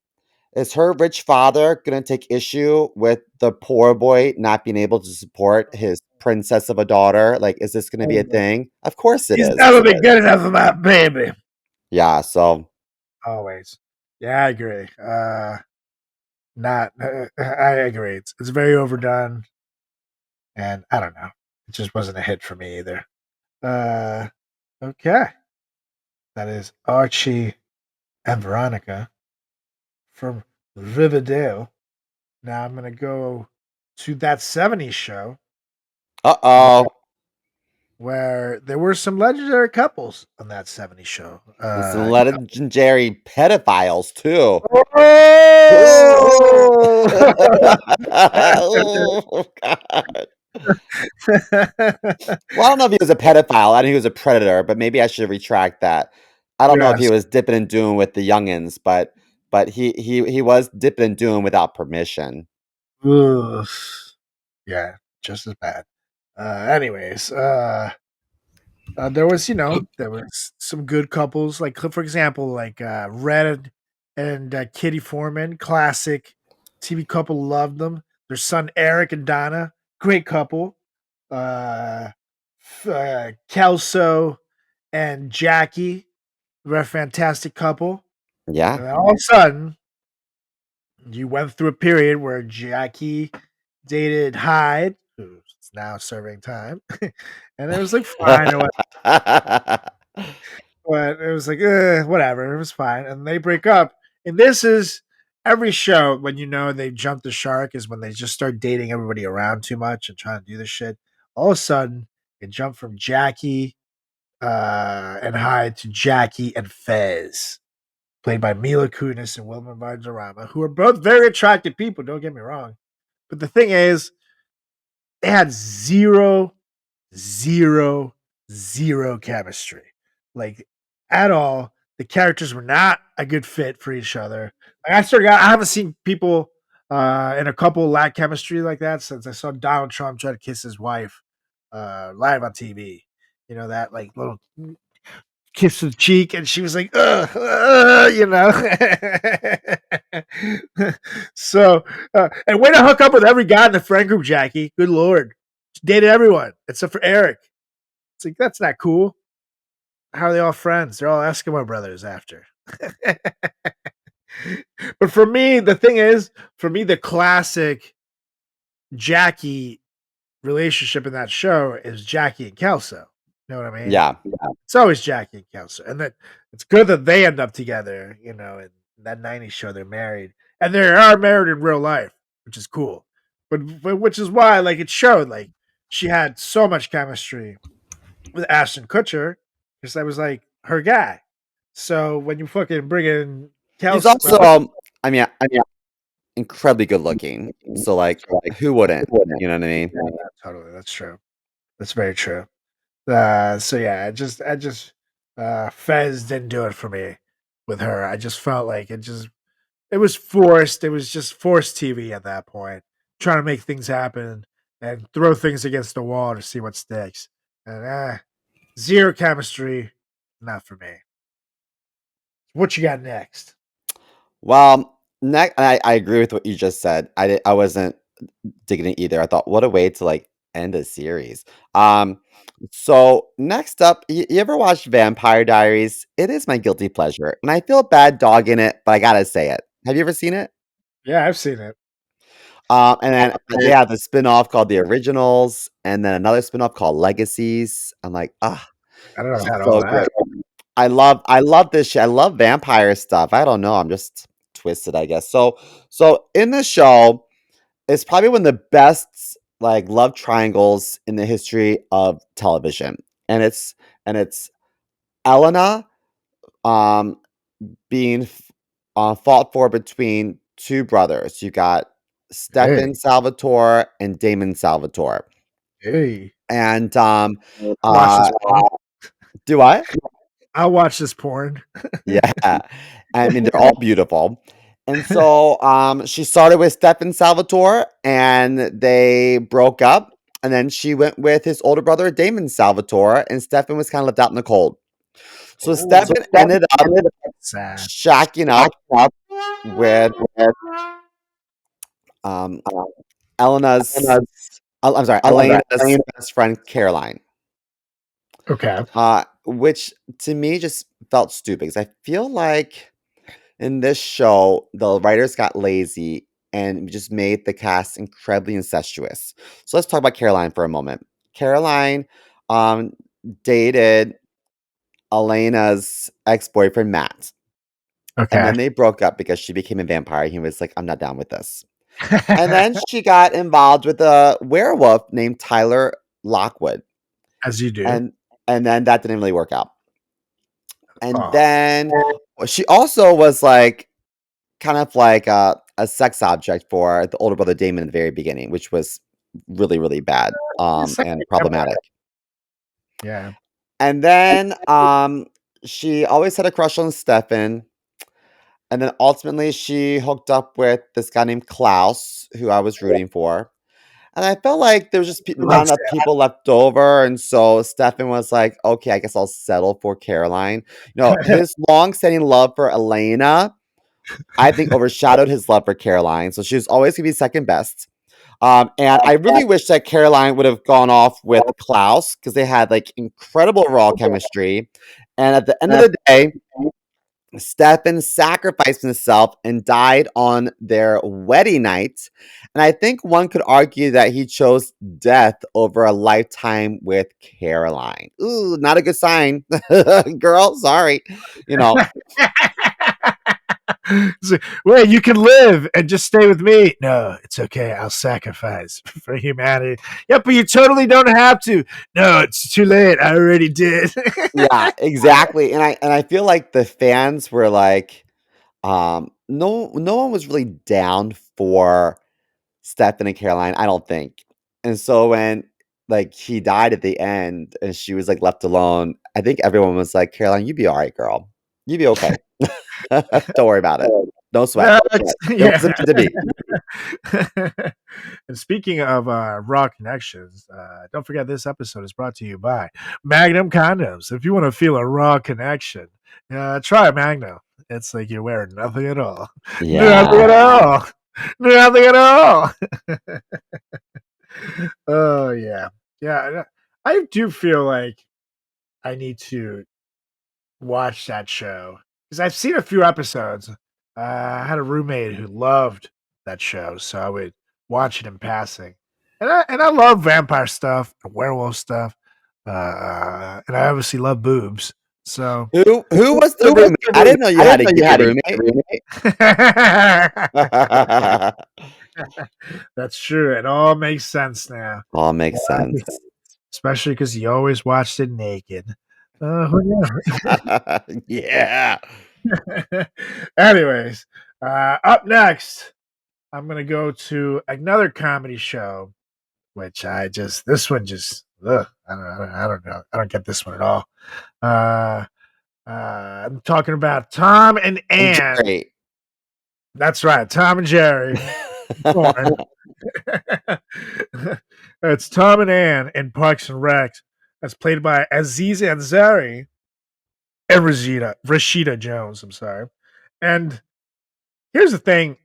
Is her rich father gonna take issue with the poor boy not being able to support his princess of a daughter? Like, is this gonna be a thing? Of course it He's is. never been good enough for my baby. Yeah, so Always. Yeah, I agree. Not. I agree. It's very overdone, and I don't know. It just wasn't a hit for me either. Uh, okay. That is Archie and Veronica from Riverdale. Now I'm gonna go to that '70s show where, uh-oh. where there were some legendary couples on that '70s show. And some legendary pedophiles too. Oh! Oh, God. Well, I don't know if he was a pedophile. I think he was a predator, but maybe I should retract that. I don't know if he Yes. was dipping and doing with the youngins, but he was dipping and doing without permission. Ugh. Yeah, just as bad. Anyways, there was some good couples, like for example, like Red and Kitty Foreman, classic TV couple, loved them. Their son Eric and Donna, great couple. Uh, Kelso and Jackie, they're a fantastic couple. Yeah. And then all of a sudden, you went through a period where Jackie dated Hyde, who's now serving time, and it was like fine or but it was like, whatever, it was fine. And they break up. And this is every show when they jump the shark is when they just start dating everybody around too much and trying to do this shit. All of a sudden, it jumped from Jackie and Hyde to Jackie and Fez, played by Mila Kunis and Wilmer Valderrama, who are both very attractive people, don't get me wrong. But the thing is, they had zero, zero chemistry. Like at all. The characters were not a good fit for each other. Like I haven't seen people in a couple lack chemistry like that since I saw Donald Trump try to kiss his wife live on TV. That like little kiss the cheek, and she was like, ugh, you know. So, and way to hook up with every guy in the friend group, Jackie. Good lord, she dated everyone except for Eric. It's like that's not cool. How are they all friends? They're all Eskimo brothers after. But for me, the thing is, for me, the classic Jackie relationship in that show is Jackie and Kelso. You know what I mean? Yeah. It's always Jackie and Kelso, and that it's good that they end up together. You know, in that '90s show, they're married, and they are married in real life, which is cool. But which is why, like, it showed like she had so much chemistry with Ashton Kutcher because that was like her guy. So when you fucking bring in He's Kelso, also, I mean, incredibly good looking. So, like, who wouldn't? You know what I mean? yeah, totally, that's true. That's very true. So yeah, Fez didn't do it for me with her. I just felt like it was forced. It was just forced TV at that point, trying to make things happen and throw things against the wall to see what sticks. And zero chemistry, not for me. What you got next? Well, next, I agree with what you just said. I wasn't digging it either. I thought, what a way to like end a series. Um, so next up, you ever watched Vampire Diaries? It is my guilty pleasure, and I feel bad dogging it, but I gotta say it. Have you ever seen it? Yeah, I've seen it. And then they have the spin-off called The Originals, and then another spin-off called Legacies. I'm like, ah, I don't know about all so good. that. I love this shit. I love vampire stuff. I don't know. I'm just twisted, I guess. So in the show, it's probably one of the best like love triangles in the history of television. And it's Elena um being fought for between two brothers. You got Hey, Stefan Salvatore and Damon Salvatore. hey, And watch this uh porn. do I? I'll watch this porn. Yeah. I mean, they're all beautiful. And so she started with Stefan Salvatore and they broke up. And then she went with his older brother, Damon Salvatore, and Stefan was kind of left out in the cold. So Oh, Stefan ended up sad. shacking up with um, Elena's, I'm sorry, Elena's best friend, Caroline, Okay. which to me just felt stupid because I feel like in this show, the writers got lazy and just made the cast incredibly incestuous. So let's talk about Caroline for a moment. Caroline um, dated Elena's ex-boyfriend Matt, and Okay. then they broke up because she became a vampire. He was like, "I'm not down with this." And then she got involved with a werewolf named Tyler Lockwood, As you do. and and then that didn't really work out. And Oh, then she also was like kind of like a sex object for the older brother Damon in the very beginning, which was really, really bad, yes, I and can remember problematic. that. Yeah. And then she always had a crush on Stefan, and then ultimately she hooked up with this guy named Klaus, who I was rooting for. And I felt like there was just not Looks enough people left over, and so Stefan was like, "Okay, I guess I'll settle for Caroline." His long-standing love for Elena, I think, overshadowed his love for Caroline, so she was always gonna be second best. And I really wish that Caroline would have gone off with Klaus because they had like incredible raw chemistry. And at the end of the day, Stefan sacrificed himself and died on their wedding night. And I think one could argue that he chose death over a lifetime with Caroline. Ooh, not a good sign. Girl, sorry. You know, So, well, you can live and just stay with me. No, it's okay. I'll sacrifice for humanity. Yeah, but you totally don't have to. No, it's too late. I already did. yeah, exactly. And I feel like the fans were like, no one was really down for Stefan and Caroline, I don't think. And so when like he died at the end and she was like left alone, I think everyone was like, Caroline, you be all right, girl. You be okay. Don't worry about it. No sweat. Next, It wasn't meant to be. And speaking of raw connections, don't forget this episode is brought to you by Magnum Condoms. If you want to feel a raw connection, try Magnum. It's like you're wearing nothing at all. Nothing at Yeah. all. Nothing at all. Oh yeah. Yeah. I do feel like I need to watch that show because I've seen a few episodes. I had a roommate who loved that show, so I would watch it in passing. And I love vampire stuff, and werewolf stuff, and I obviously love boobs. So Who was the who was roommate? the I didn't roommate? know you I had didn't a know you gay had a roommate. roommate. That's true. It all makes sense now, All makes sense. especially because you always watched it naked. Who Yeah. knew? Anyways, up next, I'm gonna go to another comedy show, which this one just I don't know. I don't get this one at all. Uh, I'm talking about Tom and And Ann. Jerry. That's right, Tom and Jerry. Born. It's Tom and Ann in Parks and Rec, as played by Aziz Ansari and Rashida Jones. I'm sorry. And here's the thing: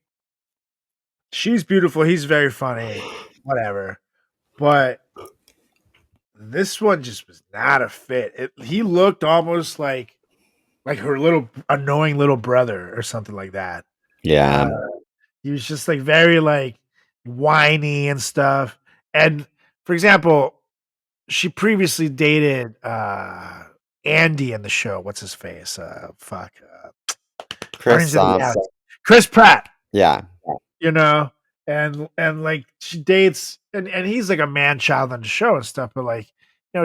she's beautiful. He's very funny. Whatever. But this one just was not a fit. He looked almost like her little annoying little brother or something like that. Uh, Yeah. he was just like very like whiny and stuff. And for example, she previously dated Andy in the show. What's his face? Guardians Chris, of the Galaxy. Chris Pratt. yeah. You know, and like she dates and he's like a man child on the show and stuff, but like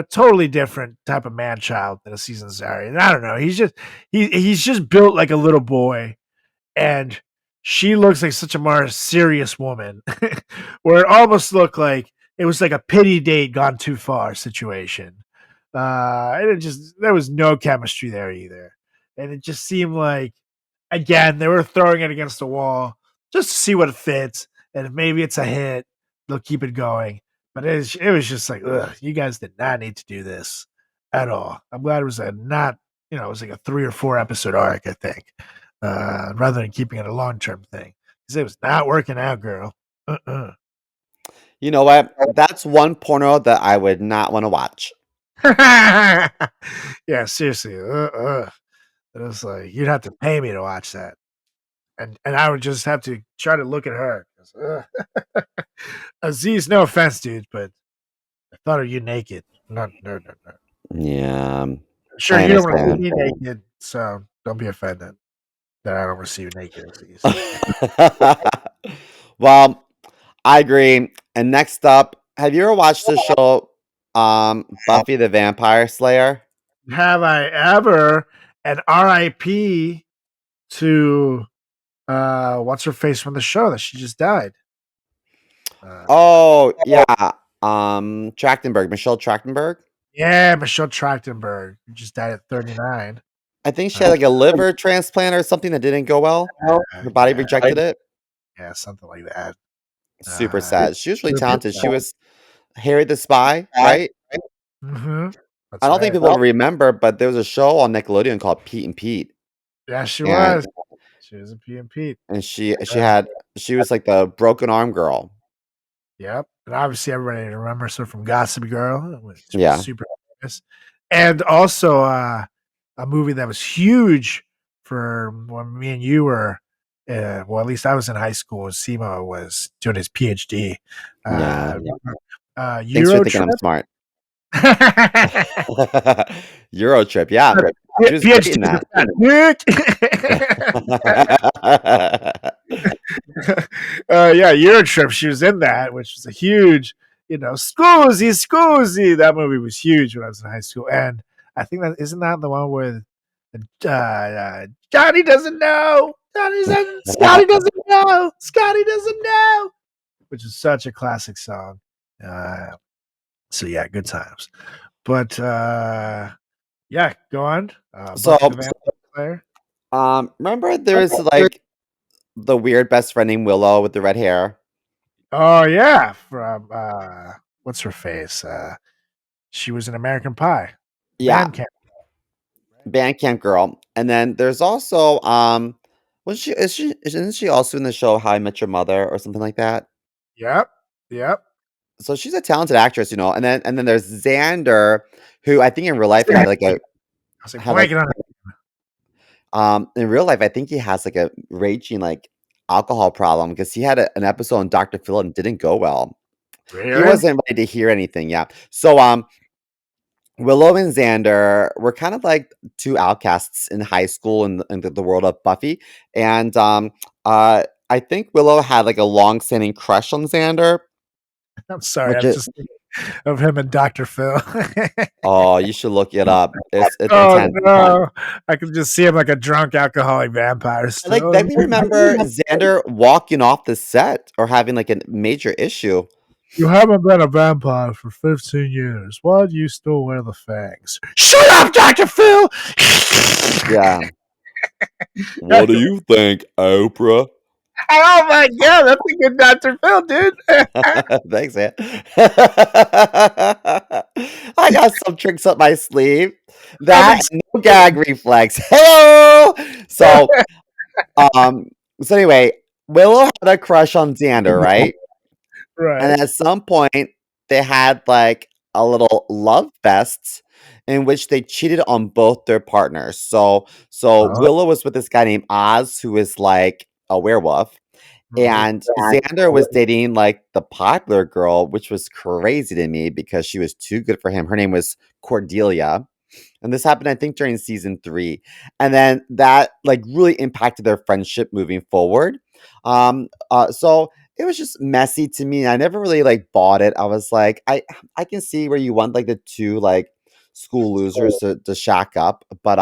totally different type of man child than a season Zari. And I don't know. He's just built like a little boy, and she looks like such a more serious woman, where it almost looked like it was like a pity date gone too far situation. And it just there was no chemistry there either, and it just seemed like again they were throwing it against the wall just to see what it fits, and if maybe it's a hit, they'll keep it going. But it was just like, ugh, you guys did not need to do this at all. I'm glad it was a not, it was like a 3 or 4 episode arc, I think, rather than keeping it a long term thing because it was not working out, girl. Uh-uh. You know what? That's one porno that I would not want to watch. Yeah, seriously. It was like you'd have to pay me to watch that, and I would just have to try to look at her. Aziz, no offense, dude, but I thought of you naked. No, no, no, no. Yeah. Sure, I you don't want to see understand. me naked, so don't be offended that I don't want to see you naked, Aziz. Well, I agree. And next up, have you ever watched the show Buffy the Vampire Slayer? Have I ever? And R.I.P. to what's her face from the show that she just died. Oh, yeah. Trachtenberg, Michelle Trachtenberg. Yeah, Michelle Trachtenberg, who just died at 39. I think she had like a liver transplant or something that didn't go well. Her body Yeah, rejected it. yeah, something like that. Super sad. She was really Super talented. She sad. was Harry the Spy, right? Mhm. I That's don't think right. people remember, but there was a show on Nickelodeon called Pete and Pete, Yeah, she and was. She was a P and Pete. and she was like the broken arm girl. Yep. And obviously everybody remembers her from Gossip Girl, which was Yeah, super famous. And also a movie that was huge for when me and you were well, at least I was in high school and Simo was doing his PhD. yeah. Thanks for Euro thinking trip. I'm smart. Euro trip, yeah. She was great PhD in that. Yeah, Euro trip. She was in that, which was a huge, Scusi. That movie was huge when I was in high school, and I think that isn't that the one with Johnny doesn't know. Scotty doesn't know. Scotty doesn't know. Which is such a classic song. So yeah, good times. But yeah, go on. So, Buffy the Vampire Slayer. remember there was like the weird best friend named Willow with the red hair. Oh yeah, from what's her face? She was in American Pie. Yeah, Band camp. Bandcamp Girl. And then there's also was she isn't she also in the show How I Met Your Mother or something like that? Yep. Yep. So she's a talented actress, and then there's Xander, who I think in real life had like I a was like had like blanking on it. in real life I think he has like a raging like alcohol problem because he had an episode on Dr. Phil and didn't go well. He Really? wasn't ready to hear anything, yeah. So Willow and Xander were kind of like two outcasts in high school in the world of Buffy. And I think Willow had like a long-standing crush on Xander, I'm sorry. which I'm is just thinking of him and Dr. Phil. oh, you should look it up. It's Oh intense. no! I can just see him like a drunk alcoholic vampire. I like Still, vaguely remember Xander walking off the set or having like a major issue. you haven't been a vampire for 15 years. Why do you still wear the fangs? Shut up, Dr. Phil! Yeah. What do you think, Oprah? Oh my god, that's a good Dr. Phil, dude. Thanks, man. I got some tricks up my sleeve. That and no gag reflex. Hello. Um, so anyway, Willow had a crush on Xander, right? Right. And at some point, they had like a little love fest in which they cheated on both their partners. So Oh, Willow was with this guy named Oz, who is like a werewolf. right. And Xander was dating, like, the popular girl, which was crazy to me because she was too good for him. Her name was Cordelia, and this happened, I think, during season 3, and then that, like, really impacted their friendship moving forward. So it was just messy to me, I never really, like, bought it. I was like, I can see where you want, like, the 2, like, school losers to shack up, but,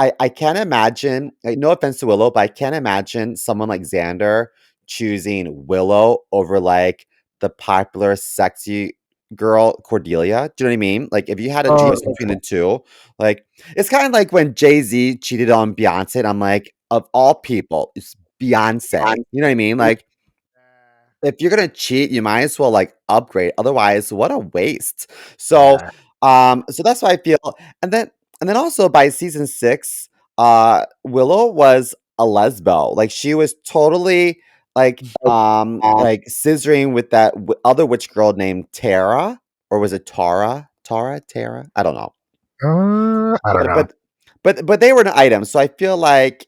I can't imagine like, no offense to Willow, but I can't imagine someone like Xander choosing Willow over, like, the popular sexy girl Cordelia. Do you know what I mean? Like, if you had to Oh, choose between the 2, like, it's kinda like when Jay-Z cheated on Beyonce, and I'm like, "Of all people, it's Beyonce." You know what I mean? Like, if you're gonna cheat, you might as well, like, upgrade, otherwise, what a waste. So, yeah. so that's why I feel and then also by season 6, Willow was a lesbo, like, she was totally, like, scissoring with that other witch girl named Tara, or was it Tara? Tara? Tara? I don't know. I don't But know. but but they were an item, so I feel like,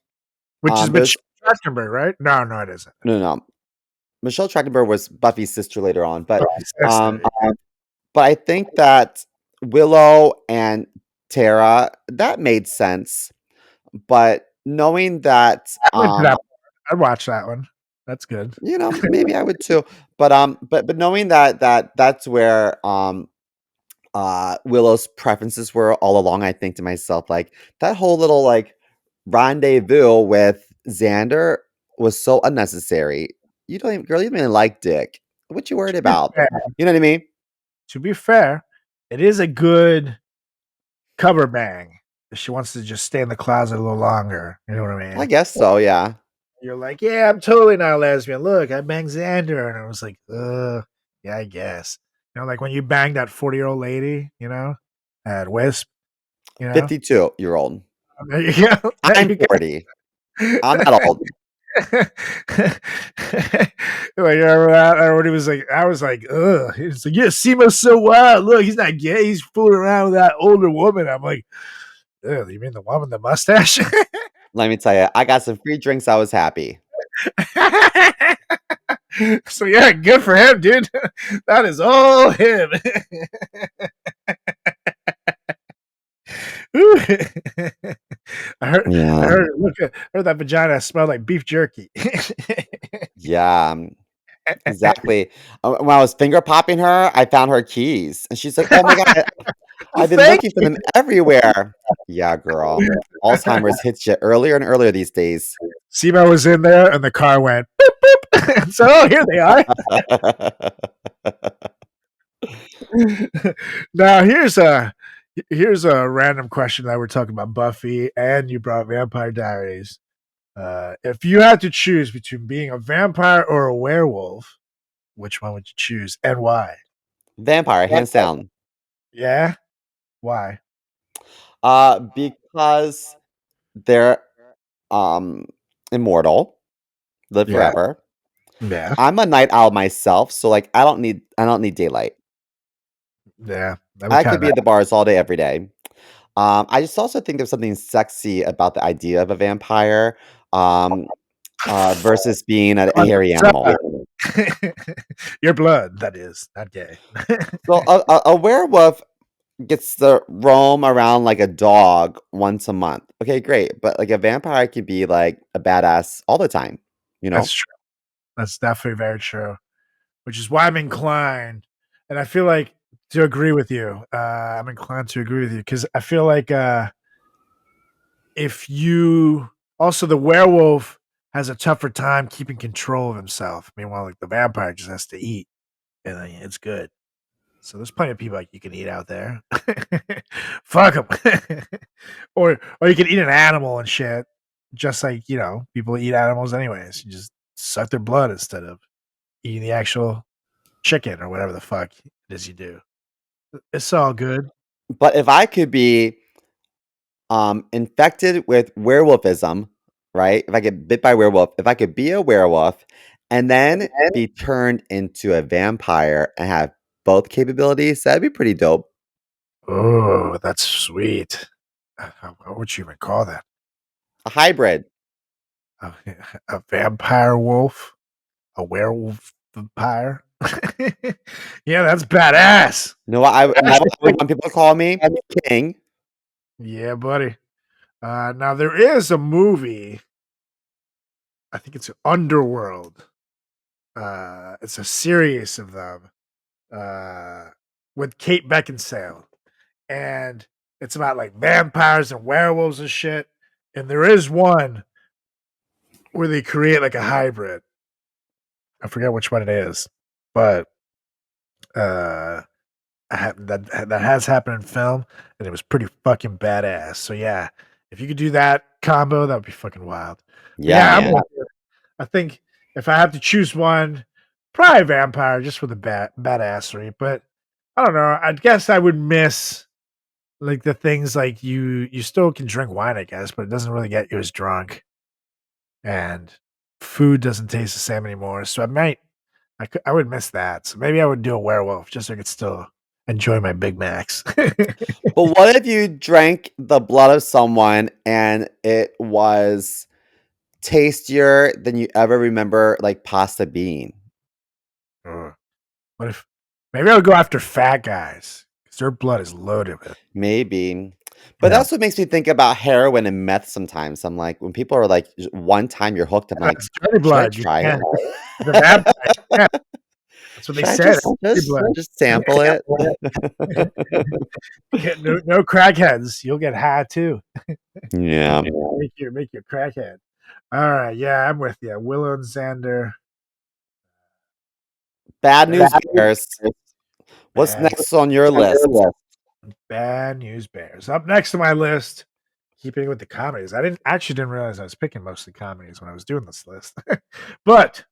Which is there's Mitch Trachtenberg, right? No, no, it isn't. no. Michelle Trachtenberg was Buffy's sister later on, Sister. but I think that Willow and Tara, that made sense, but knowing that, I'm into that. I'd watch that one. That's good. maybe I would too, but knowing that's where, Willow's preferences were all along, I think to myself, like, that whole little, like, rendezvous with Xander was so unnecessary. You don't even girl, you don't even like dick. What you worried To be about? fair, You know what I mean? it is a good cover bang. If she wants to just stay in the closet a little longer, you know what I I mean? guess so, yeah. You're like, yeah, I'm totally not a lesbian. Look, I banged Xander, and I was like, yeah, I guess. Like when you bang that 40-year-old lady, at Wisp, you know. 52-year-old. There you go. There I'm you go. 40. I'm not old. Like everybody was like, I was like, ugh. He's like, yeah, Seamo's so wild. Look, he's not gay. He's fooling around with that older woman. I'm like, ugh, you mean the one with the mustache? Let me tell you, I got some free drinks, I was happy. So yeah, good for him, dude. That is all him. I Yeah. heard that vagina smelled like beef jerky. Yeah, exactly. When I was finger popping her, I found her keys, and she's like, "Oh my god, I've been Thank looking for them everywhere." Yeah, girl. Alzheimer's hits you earlier and earlier these days. Simo was in there, and the car went boop boop. So here they are. Now here's a random question that we're talking about Buffy, and you brought Vampire Diaries. If you had to choose between being a vampire or a werewolf, which one would you choose and why? Vampire, hands down. Yeah, why? Because they're um immortal, live Yeah, forever. yeah, I'm a night owl myself, so like I don't need daylight. yeah. That'd be I kind could of be nice. at the bars all day, every day. I just also think there's something sexy about the idea of a vampire, um, versus being a hairy animal. Your blood, that is, not gay. So a werewolf gets to roam around like a dog once a month. Okay, great. But like a vampire can be like a badass all the time, you That's know? true. That's definitely very true. Which is why I'm inclined, and I feel like to agree with you. I'm inclined to agree with you because I feel like if you also the werewolf has a tougher time keeping control of himself. Meanwhile, like the vampire just has to eat, and then it's good. So there's plenty of people like you can eat out there. Fuck them, or you can eat an animal and shit. Just like people eat animals anyways. You just suck their blood instead of eating the actual chicken or whatever the fuck it is you do. It's all good. But if I could be infected with werewolfism, right? If I get bit by a werewolf, if I could be a werewolf and then be turned into a vampire and have both capabilities, that'd be pretty dope. Oh, that's sweet. What would you even call that? A hybrid. A, a vampire wolf? A werewolf vampire? Yeah, that's badass. You know what I would want people to call me? King. Yeah, buddy. Now there is a movie. I think it's Underworld. It's a series of them with Kate Beckinsale, and it's about like vampires and werewolves and shit. And there is one where they create like a hybrid. I forget which one it is, but uh, that has happened in film, and it was pretty fucking badass. So yeah, if you could do that combo, that would be fucking wild. But Yeah, yeah, man. I think if I have to choose one, probably vampire just for the badassery. But I don't know. I guess I would miss like the things like you still can drink wine, I guess, but it doesn't really get you as drunk, and food doesn't taste the same anymore. So I would miss that. So maybe I would do a werewolf just so I could still enjoy my Big Macs. But what if you drank the blood of someone and it was tastier than you ever remember like pasta being? Ugh. What if maybe I would go after fat guys because their blood is loaded with. Maybe. But Yeah, that's what makes me think about heroin and meth sometimes. I'm like, when people are like, one time you're hooked, I'm like, it's dirty should I blood. You try it? can't. The vampire. Yeah, that's what they Should I said. just It's dirty just blood. just sample it? Yeah, no crackheads. You'll get high too. Yeah. Make you a crackhead. All right, yeah, I'm with you. Willow and Xander. Bad news Bad, bears. What's bad, next on your list? bad news bears. Up next on my list, keeping with the comedies. I didn't realize I was picking mostly comedies when I was doing this list, but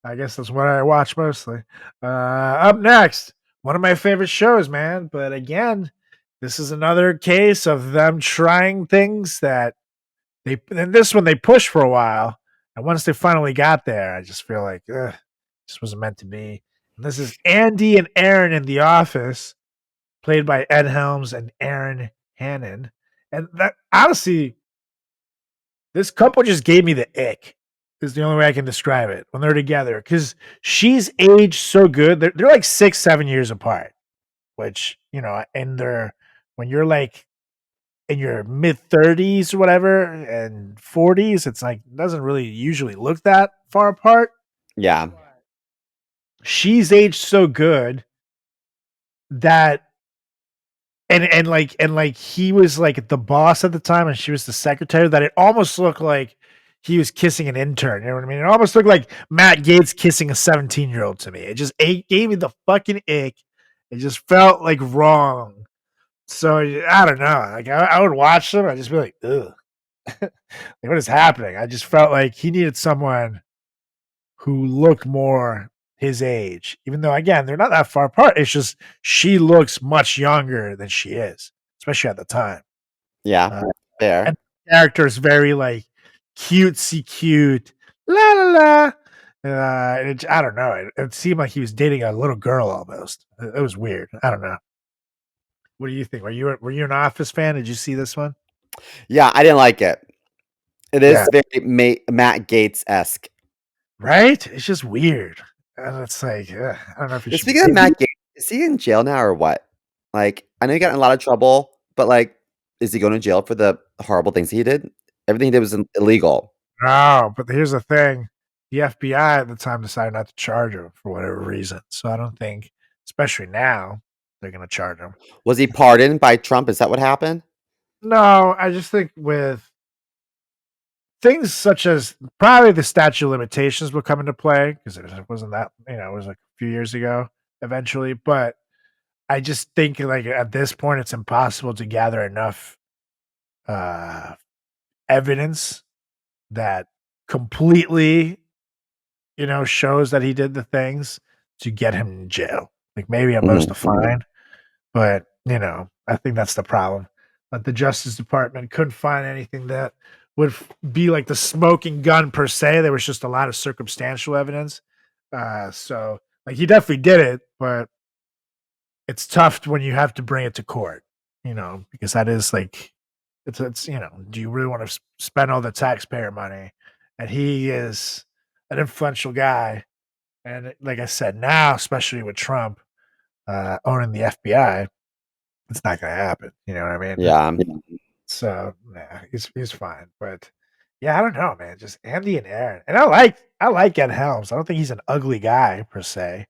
I guess that's what I watch mostly. Up next, one of my favorite shows, man. But again, this is another case of them trying things that and this one they pushed for a while, and once they finally got there, I just feel like this wasn't meant to be. And this is Andy and Aaron in The Office, played by Ed Helms and Aaron Hannon. And that honestly, this couple just gave me the ick. Is the only way I can describe it when they're together because she's aged so good. They're like 6, 7 years apart, which and they're when you're like in your mid 30s or whatever and 40s, it's like doesn't really usually look that far apart. Yeah. She's aged so good that and he was like the boss at the time and she was the secretary that it almost looked like he was kissing an intern. You know what I mean? It almost looked like Matt Gates kissing a 17-year-old to me. It just gave me the fucking ick. It just felt like wrong. So I don't know. Like I would watch them. I'd just be like, ugh. like, what is happening? I just felt like he needed someone who looked more his age, even though again they're not that far apart. It's just she looks much younger than she is, especially at the time. Yeah, Uh, fair. and the character is very like cutesy cute, la la la. I don't know. It seemed like he was dating a little girl almost. It was weird. I don't know. What do you think? Were you an Office fan? Did you see this one? Yeah, I didn't like it. It Yeah. is very Matt Gates-esque. Right? It's just weird. And it's like, I don't know if he And should be speaking of dating. Matt Gates, is he in jail now or what? Like, I know he got in a lot of trouble, but like, is he going to jail for the horrible things he did? Everything he did was illegal. No, but here's the thing. The FBI at the time decided not to charge him for whatever reason. So I don't think, especially now, they're going to charge him. Was he pardoned by Trump? Is that what happened? No, I just think with things such as probably the statute of limitations will come into play because it wasn't that, it was like a few years ago eventually. But I just think like at this point, it's impossible to gather enough uh, evidence that completely, shows that he did the things to get him in jail. Like maybe at most Mhm. a fine, but I think that's the problem. But the Justice Department couldn't find anything that would be like the smoking gun per se. There was just a lot of circumstantial evidence. So like he definitely did it, but it's tough when you have to bring it to court, because that is like it's do you really want to spend all the taxpayer money? And he is an influential guy, and like I said, now especially with Trump owning the FBI, it's not going to happen. You know what I mean? Yeah. So nah, he's fine. But yeah, I don't know, man. Just Andy and Aaron, and I like Ed Helms. I don't think he's an ugly guy per se.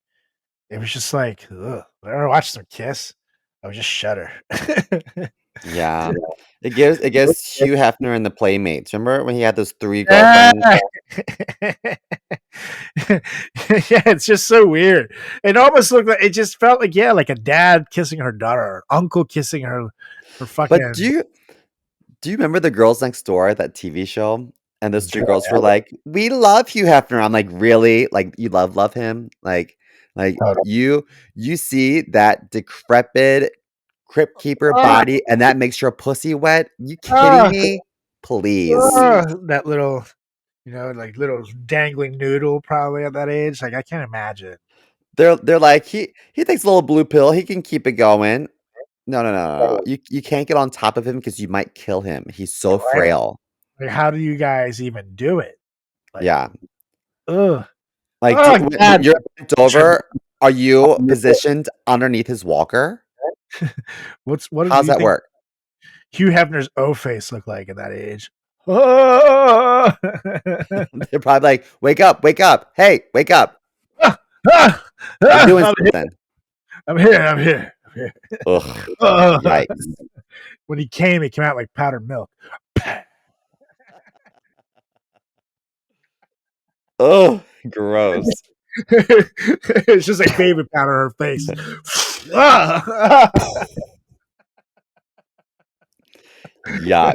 It was just like, ugh. Whenever I watch them kiss, I would just shudder. Yeah. It gives Hugh Hefner and the Playmates. Remember when he had those 3 Yeah. girlfriends? Yeah, it's just so weird. It almost looked like it just felt like like a dad kissing her daughter, or uncle kissing her But fucking do you remember The Girls Next Door, that TV show? And those 3 girls were yeah, like, "We love Hugh Hefner." I'm like, "Really? Like, you love him? Like, totally. you see that decrepit crypt keeper Ah, body, and that makes your pussy wet? You kidding ah, me? Please." that little, like little dangling noodle probably at that age. Like I can't imagine. They're like, "He takes a little blue pill, he can keep it going." No, no, no, no, no. You can't get on top of him because you might kill him. He's so Right? frail. Like, how do you guys even do it? Like, Yeah. ugh. Like, Oh, when God. you're bent over, are you positioned underneath his walker? What do How's you that think work? Hugh Hefner's O face looked like in that age? Oh! They're probably like, wake up. Hey, wake up. Ah, ah, We're ah, doing I'm here. something." I'm here. I'm here. I'm here. Ugh, Oh. yikes. When he came out like powdered milk. Ugh, gross. It's just like baby powder on her face. Ah. Yuck.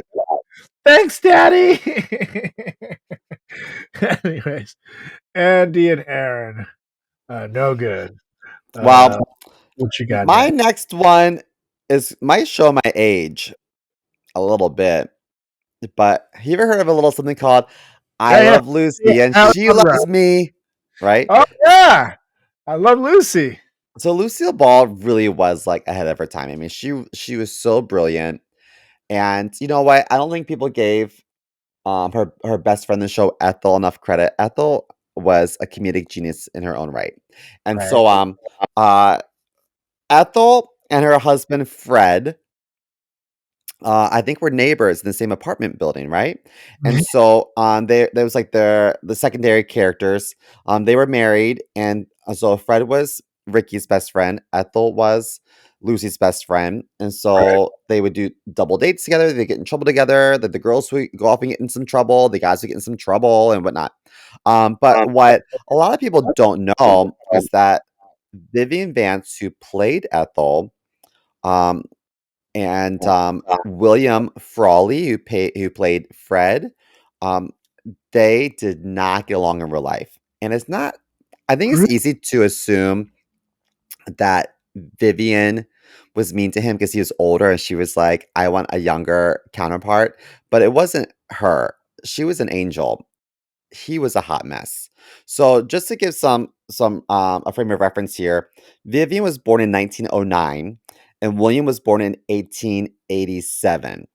Thanks, Daddy. Anyways, Andy and Aaron, no good. Well, What you got my next? next one might show my age a little bit, but have you ever heard of a little something called "I Yeah, yeah, Love yeah. Lucy and Alan She Monroe. Loves Me," right? Oh yeah, I love Lucy. So Lucille Ball really was like ahead of her time. I mean, she was so brilliant, and you know what? I don't think people gave her best friend in the show Ethel enough credit. Ethel was a comedic genius in her own right, and Right. so uh, Ethel and her husband Fred, I think were neighbors in the same apartment building, right? And so, there was like the secondary characters. They were married, and so Fred was Ricky's best friend. Ethel was Lucy's best friend, and Right. so they would do double dates together. They get in trouble together. The girls would go off and get in some trouble. The guys would get in some trouble and whatnot. But what a lot of people don't know is that Vivian Vance, who played Ethel, um, and William Frawley, who played Fred, um, they did not get along in real life, and it's not. I think it's easy to assume that Vivian was mean to him because he was older, and she was like, "I want a younger counterpart," but it wasn't her. She was an angel. He was a hot mess. So just to give some a frame of reference here, Vivian was born in 1909 and William was born in 1887.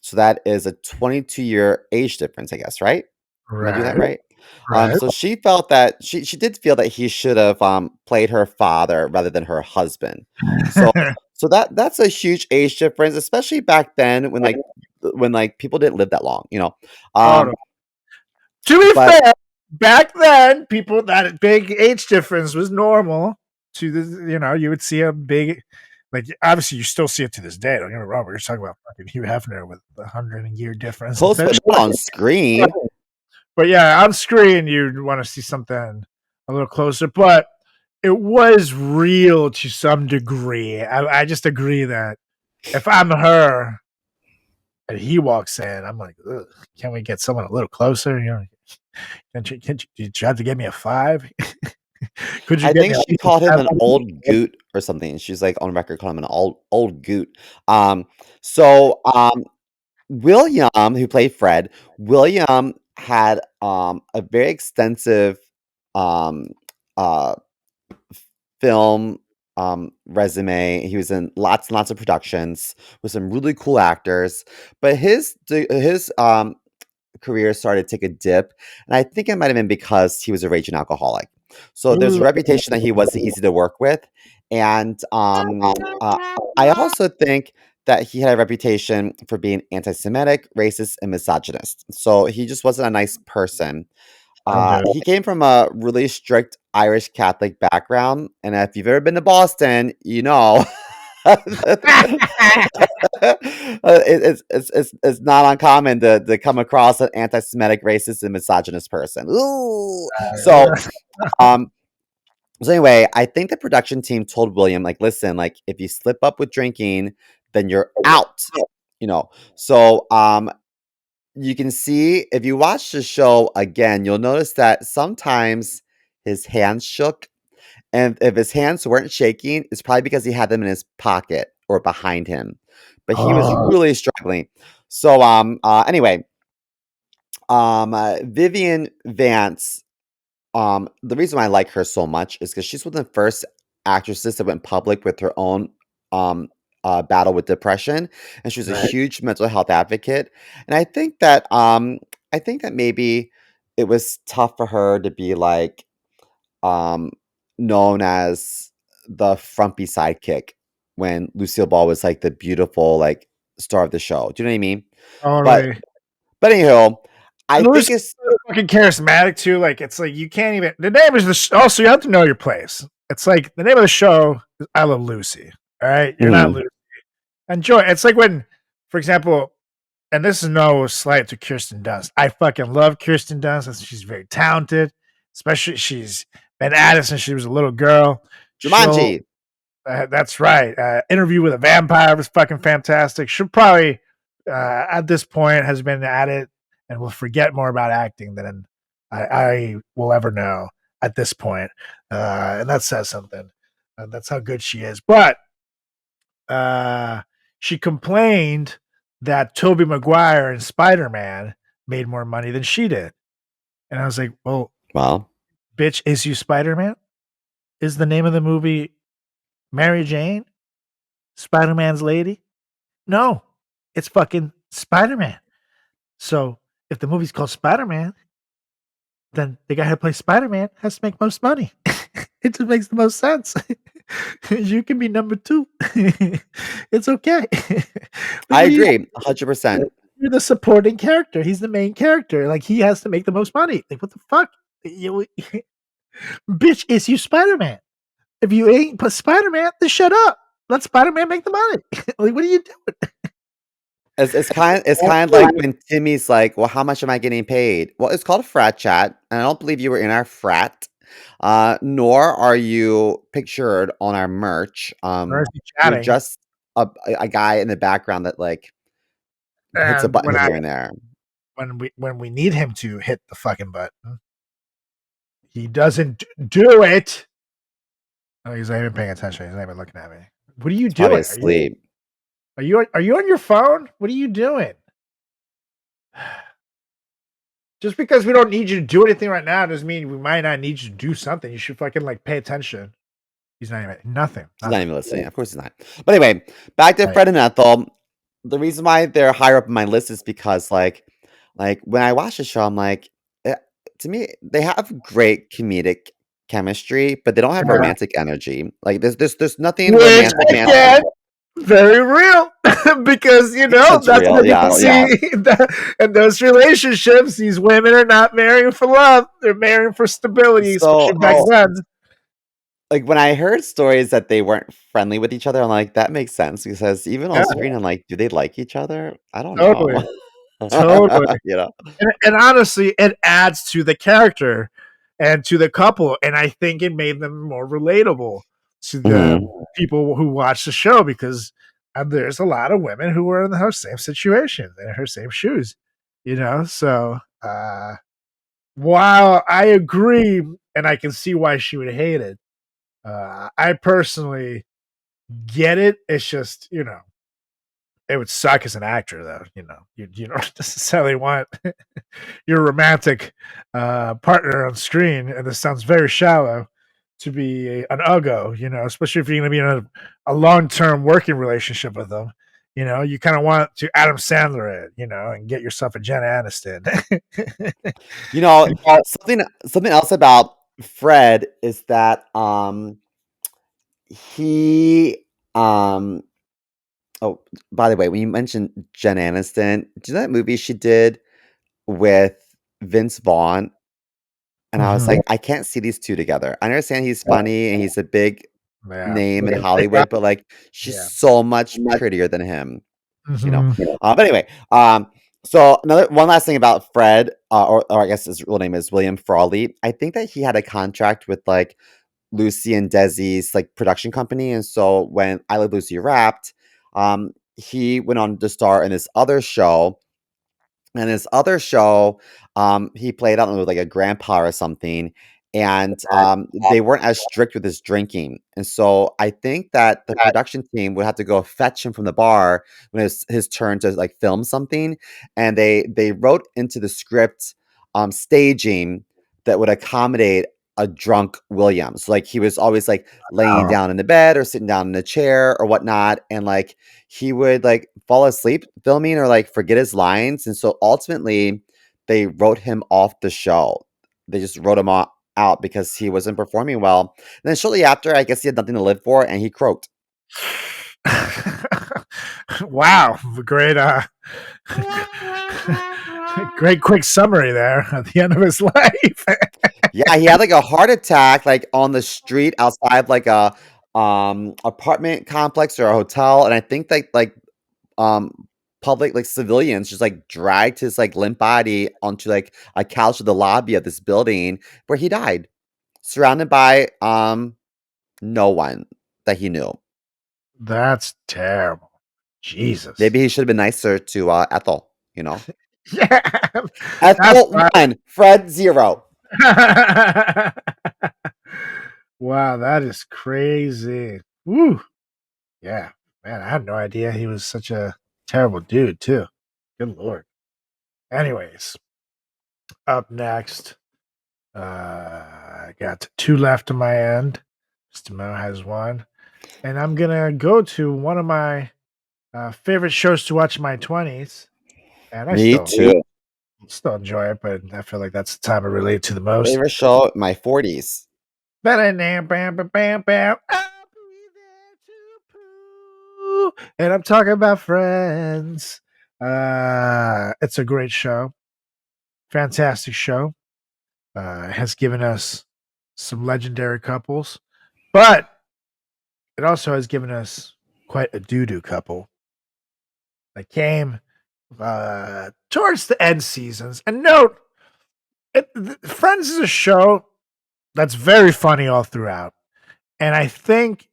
So that is a 22-year age difference, I guess, right? Am I doing that Right. right? Right. So she felt that she did feel that he should have played her father rather than her husband. So that's a huge age difference, especially back then when like people didn't live that long, you know. Oh, Um, no. To be but fair, back then, people that big age difference was normal. To the, you would see a big, like obviously you still see it to this day. Don't get me wrong. We're talking about fucking Hugh Hefner with the 100-year difference. close, but not on screen. But yeah, on screen you'd want to see something a little closer. But it was real to some degree. I just agree that if I'm her and he walks in, I'm like, ugh, can we get someone a little closer? Did you have to give me a 5? Could you I get me think at she least a called him an 7? old goot or something. She's like on record calling him an old goot. Um, so William, who played Fred, William had a very extensive um uh film resume. He was in lots and lots of productions with some really cool actors, but his career started to take a dip, and I think it might have been because he was a raging alcoholic. So there's a Ooh, reputation that he wasn't easy to work with, and I also think that he had a reputation for being anti-Semitic, racist, and misogynist. So he just wasn't a nice person. I don't get it. He came from a really strict Irish Catholic background, and if you've ever been to Boston, you know it's not uncommon to come across an anti-Semitic, racist, and misogynist person. Ooh. Um, so anyway, I think the production team told William, like, listen, like, if you slip up with drinking, then you're out. You know. So you can see if you watch the show again, you'll notice that sometimes his hands shook. And if his hands weren't shaking, it's probably because he had them in his pocket or behind him. But he was Oh, really struggling. So anyway, Vivian Vance, the reason why I like her so much is because she's one of the first actresses that went public with her own um battle with depression, and she was a right. huge mental health advocate. And I think that maybe it was tough for her to be like um, known as the frumpy sidekick when Lucille Ball was like the beautiful like star of the show. Do you know what I mean? But Totally. but anyhow, I And think Lucy's it's so fucking charismatic too. Like it's like you can't even. The name is also you have to know your place. It's like the name of the show is I Love Lucy. All right, you're not Mhm. Lucy. Enjoy. It's like when, for example, and this is no slight to Kirsten Dunst. I fucking love Kirsten Dunst. She's very talented. Especially she's been at it since she was a little girl. She'll Jumanji. That's right. Interview with a Vampire was fucking fantastic. She'll probably, at this point, has been at it and will forget more about acting than I will ever know at this point. And that says something. That's how good she is. But uh, she complained that Tobey Maguire and Spider Man made more money than she did. And I was like, well, Well, bitch, is you Spider Man? Is the name of the movie Mary Jane? Spider Man's lady? No, it's fucking Spider Man. So if the movie's called Spider Man, then the guy who plays Spider Man has to make most money. It just makes the most sense. You can be number two. It's okay. Like, I what do you? agree, 100%. You're the supporting character. He's the main character. Like he has to make the most money. Like what the fuck? You, bitch, it's you Spider Man. If you ain't put Spider Man, then shut up. Let Spider Man make the money. Like what are you doing? It's kind of like when Timmy's like, "Well, how much am I getting paid?" Well, it's called a frat chat, and I don't believe you were in our frat, nor are you pictured on our merch. Or is he You're chatting? just a guy in the background that like hits a And button here and there. when we need him to hit the fucking button, he doesn't do it. Oh, he's not even paying attention. He's not even looking at me. What are you Probably doing? asleep. Are you on your phone? What are you doing? Just because we don't need you to do anything right now doesn't mean we might not need you to do something. You should fucking like pay attention. He's not even nothing. He's not even listening. Of course he's not. But anyway, back to Right. Fred and Ethel. The reason why they're higher up in my list is because like when I watch the show, I'm like, to me, they have great comedic chemistry, but they don't have romantic energy. Like there's nothing Which romantic. again, very real because That's that's real, what you yeah. can see that in those relationships. These women are not marrying for love; they're marrying for stability, especially So back then. like when I heard stories that they weren't friendly with each other, I'm like, that makes sense because even on Yeah, screen, I'm like, do they like each other? I don't totally, know. totally. You know? And honestly, it adds to the character and to the couple, and I think it made them more relatable to the Mhm. people who watch the show because there's a lot of women who were in her same situation, in her same shoes, So while I agree, and I can see why she would hate it, I personally get it. It's just it would suck as an actor, though. You don't necessarily want your romantic partner on screen, and this sounds very shallow, to be an uggo. Especially if you're going to be in a long term working relationship with them. You kind of want to Adam Sandler it, and get yourself a Jenna Aniston. You know, something else about Fred is that he oh, by the way, when you mentioned Jen Aniston, do you know that movie she did with Vince Vaughn? And I was Mhm. like, I can't see these two together. I understand he's funny and he's a big Yeah. name in Big guy. Hollywood, but like she's Yeah. so much prettier than him, you know. Mhm. But anyway, so one last thing about Fred, or I guess his real name is William Frawley. I think that he had a contract with like Lucy and Desi's like production company, and so when I Love Lucy wrapped, he went on to star in this other show. And his other show, he played, I don't know, like a grandpa or something, and they weren't as strict with his drinking. And so I think that the production team would have to go fetch him from the bar when it's his turn to like film something. And they wrote into the script staging that would accommodate a drunk William. So like he was always like laying Oh, down in the bed or sitting down in a chair or whatnot. And like he would like fall asleep filming or like forget his lines. And so ultimately they wrote him off the show. They just wrote him out because he wasn't performing well. And then shortly after, I guess he had nothing to live for and he croaked. wow. Great great quick summary there at the end of his life. Yeah, he had like a heart attack like on the street outside of like a apartment complex or a hotel. And I think um public like civilians just like dragged his like limp body onto like a couch of the lobby of this building where he died, surrounded by no one that he knew. That's terrible. Jesus. Maybe he should have been nicer to Ethel, you know. Yeah. That's Ethel fine. 1, Fred 0. Wow, that is crazy. Woo. Yeah. Man, I had no idea he was such a terrible dude, too. Good lord. Anyways, up next, I got two left on my end. Mr. Mo has one. And I'm going to go to one of my favorite shows to watch in my 20s. And I Me too. still enjoy it, but I feel like that's the time I relate to the most. Favorite show, my 40s. Bam, bam, bam, bam, bam. I'll be there to poo. And I'm talking about Friends. It's a great show. Fantastic show. Has given us some legendary couples, but it also has given us quite a doo-doo couple that came towards the end seasons. And note, Friends is a show that's very funny all throughout. And I think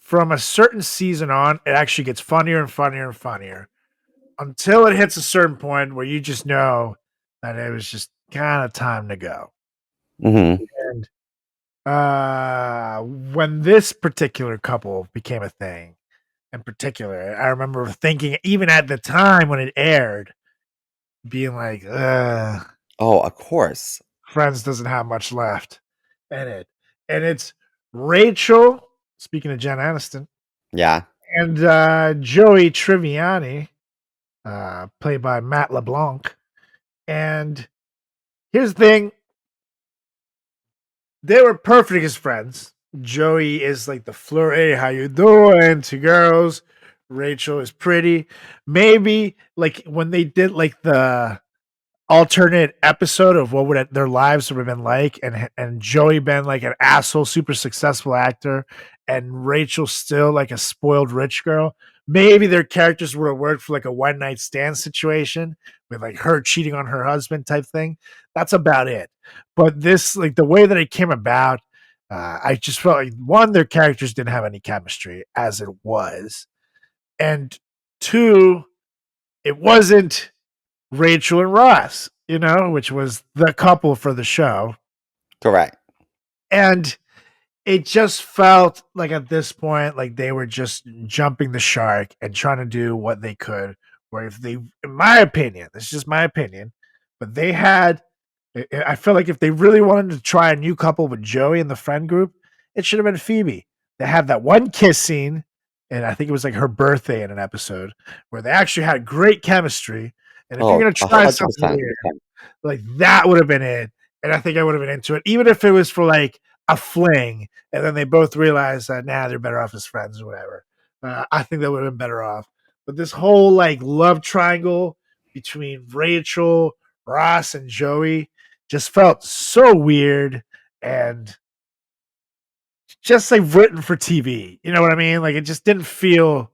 from a certain season on, it actually gets funnier and funnier and funnier until it hits a certain point where you just know that it was just kind of time to go. Mhm. And when this particular couple became a thing, in particular, I remember thinking, even at the time when it aired, being like, Oh, of course. Friends doesn't have much left in it. And it's Rachel, speaking of Jen Aniston, Yeah. and Joey Triviani, played by Matt LeBlanc. And here's the thing, they were perfect as friends. Joey is like the flirt, hey, how you doing to girls. Rachel is pretty. Maybe like when they did like the alternate episode of what would their lives would have been like, and Joey been like an asshole, super successful actor, and Rachel still like a spoiled rich girl. Maybe their characters would have worked for like a one night stand situation with like her cheating on her husband type thing. That's about it. But this, like the way that it came about, I just felt like one, their characters didn't have any chemistry as it was, and two, it wasn't Rachel and Ross, which was the couple for the show. Correct. And it just felt like at this point, like they were just jumping the shark and trying to do what they could. Where if they, in my opinion, this is just my opinion, but they had, I feel like if they really wanted to try a new couple with Joey and the friend group, it should have been Phoebe. They had that one kiss scene, and I think it was like her birthday in an episode where they actually had great chemistry. And if you're Oh, gonna try something 100%. weird, like that would have been it. And I think I would have been into it, even if it was for like a fling, and then they both realized that they're better off as friends or whatever. I think that would have been better off. But this whole like love triangle between Rachel, Ross, and Joey just felt so weird and just like written for TV. You know what I mean? Like it just didn't feel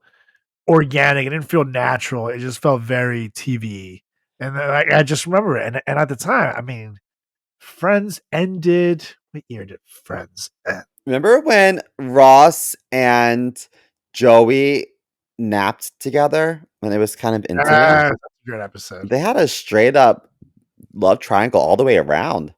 organic. It didn't feel natural. It just felt very TV. And then, I just remember it. And at the time, I mean, Friends ended. What year did Friends end? Remember when Ross and Joey napped together when it was kind of intimate? That's a great episode. They had a straight up love triangle all the way around.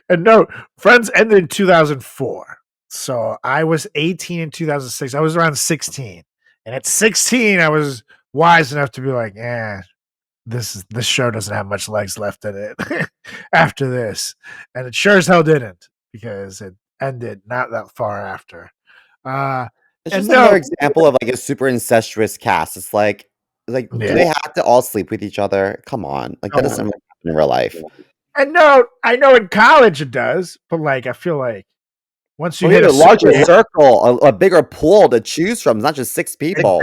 And no, Friends ended in 2004. So I was 18 in 2006. I was around 16. And at 16, I was wise enough to be like, this show doesn't have much legs left in it after this. And it sure as hell didn't, because it ended not that far after. It's And just another no, example of like a super incestuous cast. It's like, do yeah, they have to all sleep with each other? Come on, like that doesn't no. really happen in real life. And no, I know in college it does, but like I feel like once you Well, you hit have a a larger certain circle, a bigger pool to choose from. It's not just 6 people.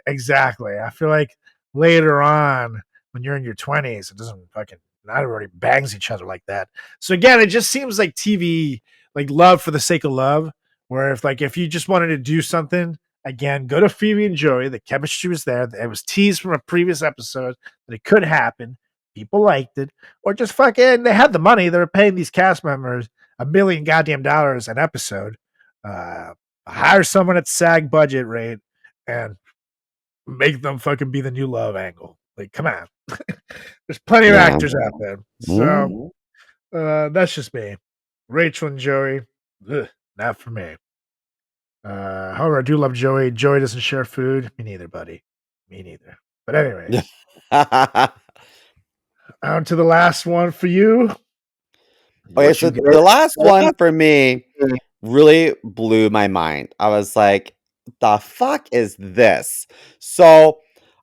exactly. I feel like later on, when you're in your 20s, it doesn't fucking not everybody bangs each other like that. So again, it just seems like TV, like love for the sake of love. Where if you just wanted to do something, again, go to Phoebe and Joey. The chemistry was there. It was teased from a previous episode that it could happen. People liked it, or just fucking they had the money. They were paying these cast members $1 million goddamn dollars an episode. Uh, Hire someone at SAG budget rate and make them fucking be the new love angle. Like, come on. There's plenty of Yeah. actors out there. Mm. So that's just me. Rachel and Joey, not for me. However, I do love Joey. Joey doesn't share food. Me neither, buddy. Me neither. But anyways, on to the last one for you. Okay, What so you got? the last one for me really blew my mind. I was like, the fuck is this? So,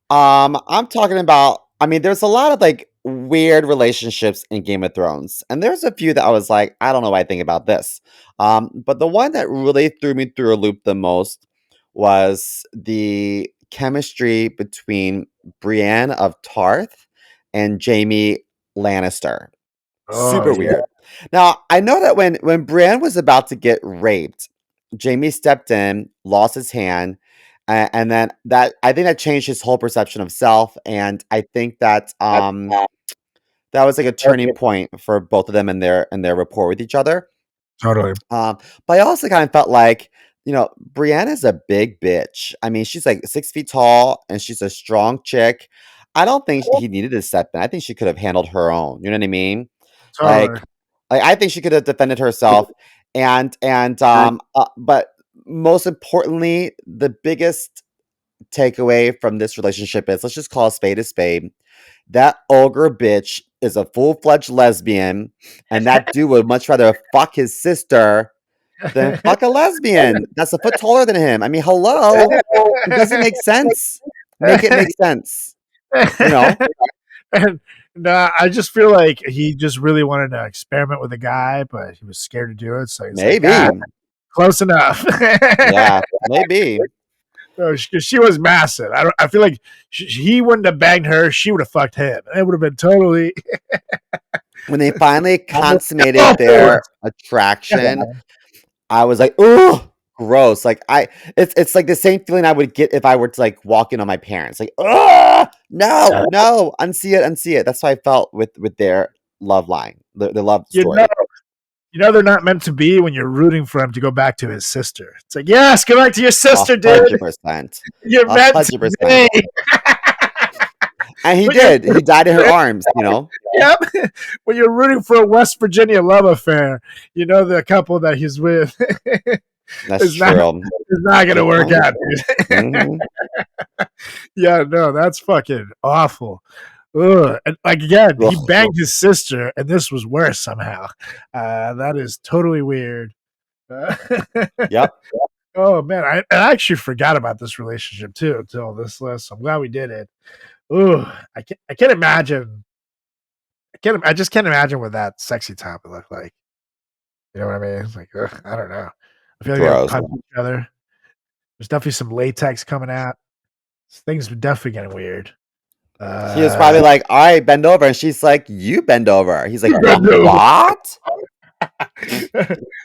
I'm talking about, I mean, there's a lot of like weird relationships in Game of Thrones, and there's a few that I was like, I don't know what I think about this. But the one that really threw me through a loop the most was the chemistry between Brienne of Tarth and Jamie Lannister. Oh Super yeah. weird. Now, I know that when Bran was about to get raped, Jamie stepped in, lost his hand, and then that I think that changed his whole perception of self, and I think that that was like a turning point for both of them in their rapport with each other. Totally. But I also kind of felt like, Brianna's a big bitch. I mean, she's like 6 feet tall and she's a strong chick. I don't think he needed to step in. I think she could have handled her own. You know what I mean? Totally. Like I think she could have defended herself. But most importantly, the biggest takeaway from this relationship is, let's just call a spade a spade. That ogre bitch is a full-fledged lesbian, and that dude would much rather fuck his sister than fuck a lesbian that's a foot taller than him. I mean, hello? It doesn't make sense. Make it make sense. You know? And no, I just feel like he just really wanted to experiment with a guy, but he was scared to do it. So he's like, Maybe. close enough. Yeah, maybe. No, she was massive. I feel like he wouldn't have banged her. She would have fucked him. It would have been totally. When they finally consummated their attraction, I was like, "Ugh, gross." Like it's like the same feeling I would get if I were to like walk in on my parents. Like, "Ugh, no, no, unsee it, unsee it." That's how I felt with their love line, the love You story. know, they're not meant to be when you're rooting for him to go back to his sister. It's like, yes, go back to your sister, dude. 100%. You're meant to 100%. be. And he But did. He died in her arms, Yep. When you're rooting for a West Virginia love affair, you know the couple that he's with That's is true. not going to work Mhm. out, dude. Mhm. Yeah, no, that's fucking awful. Ugh. And like again, he Ugh. banged his sister, and this was worse somehow. That is totally weird. Yep. Oh man, I actually forgot about this relationship too until this list. I'm glad we did it. Ugh, I can't imagine. I just can't imagine what that sexy time would look like. You know what I mean? It's like, ugh, I don't know. I feel like they would Gross. punch each other. There's definitely some latex coming out. Things are definitely getting weird. He was probably like, "All right, bend over," and she's like, "You bend over." He's like, Bend over. What?"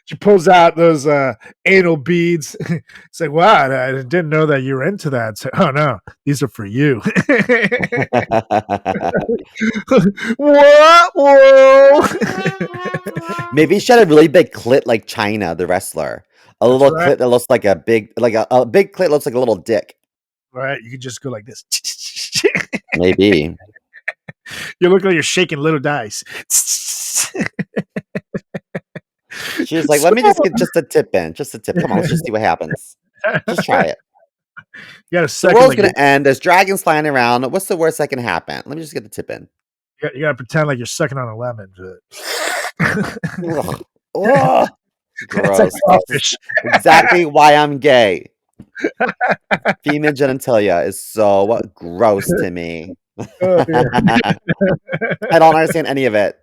She pulls out those anal beads. It's like, wow, I didn't know that you were into that. So, oh no, these are for you. What? Whoa! Maybe she had a really big clit like China, the wrestler. A That's little right. clit that looks like a big, like a big clit looks like a little dick. Right, you could just go like this. Maybe. You look like you're shaking little dice. She was like, "Let me just get just a tip in, just a tip. Come on, let's just see what happens. Just try it. You got a The second, world's like gonna end. There's dragons flying around. What's the worst that can happen? Let me just get the tip in." you got to pretend like you're sucking on a lemon. Ugh. Ugh. It's like Gross. crawfish. Exactly why I'm gay. Female genitalia is so gross to me. Oh, yeah. I don't understand any of it.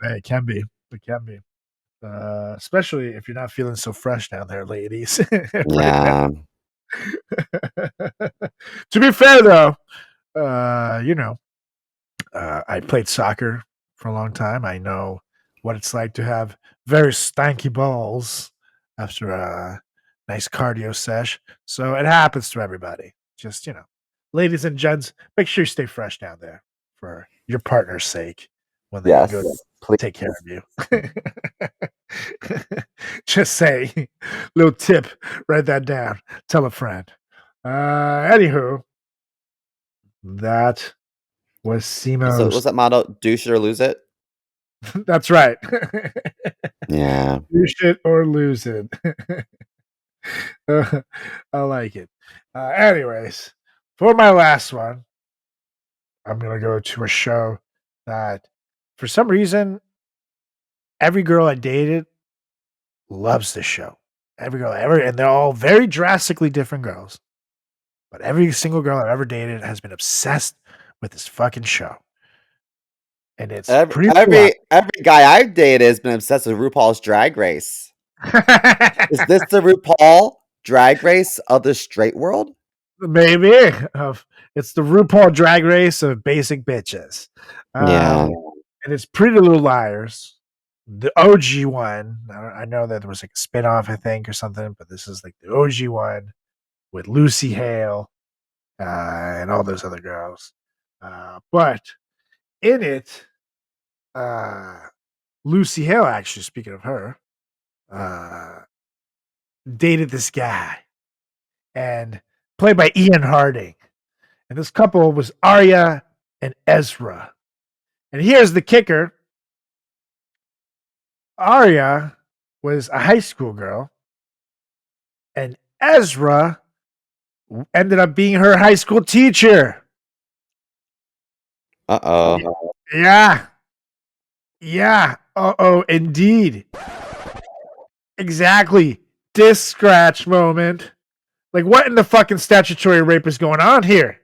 It can be. It can be. Especially if you're not feeling so fresh down there, ladies. Right now. Yeah. To be fair, though, I played soccer for a long time. I know what it's like to have very stanky balls after a nice cardio sesh. So it happens to everybody. Just, ladies and gents, make sure you stay fresh down there for your partner's sake when they Yes. go to Please. take care of you. Just say, little tip, write that down. Tell a friend. Anywho, that was So Simo's. what's that motto? Douche it or lose it? That's right. Yeah. Douche it or lose it. I like it. Anyways, for my last one, I'm going to go to a show that, for some reason, every girl I dated loves this show. Every girl ever, and they're all very drastically different girls. But every single girl I've ever dated has been obsessed with this fucking show. And it's pretty Every guy I've dated has been obsessed with RuPaul's Drag Race. Is this the RuPaul Drag Race of the straight world? Maybe. It's the RuPaul Drag Race of basic bitches. Yeah. And it's Pretty Little Liars, the OG one. I know that there was like a spinoff, I think, or something, but this is like the OG one with Lucy Hale and all those other girls. But in it, Lucy Hale, actually, speaking of her, dated this guy, and played by Ian Harding. And this couple was Arya and Ezra. And here's the kicker: Arya was a high school girl, and Ezra ended up being her high school teacher. Uh-oh. Yeah. Yeah. Uh-oh, indeed. Exactly. Disc scratch moment. Like, what in the fucking statutory rape is going on here?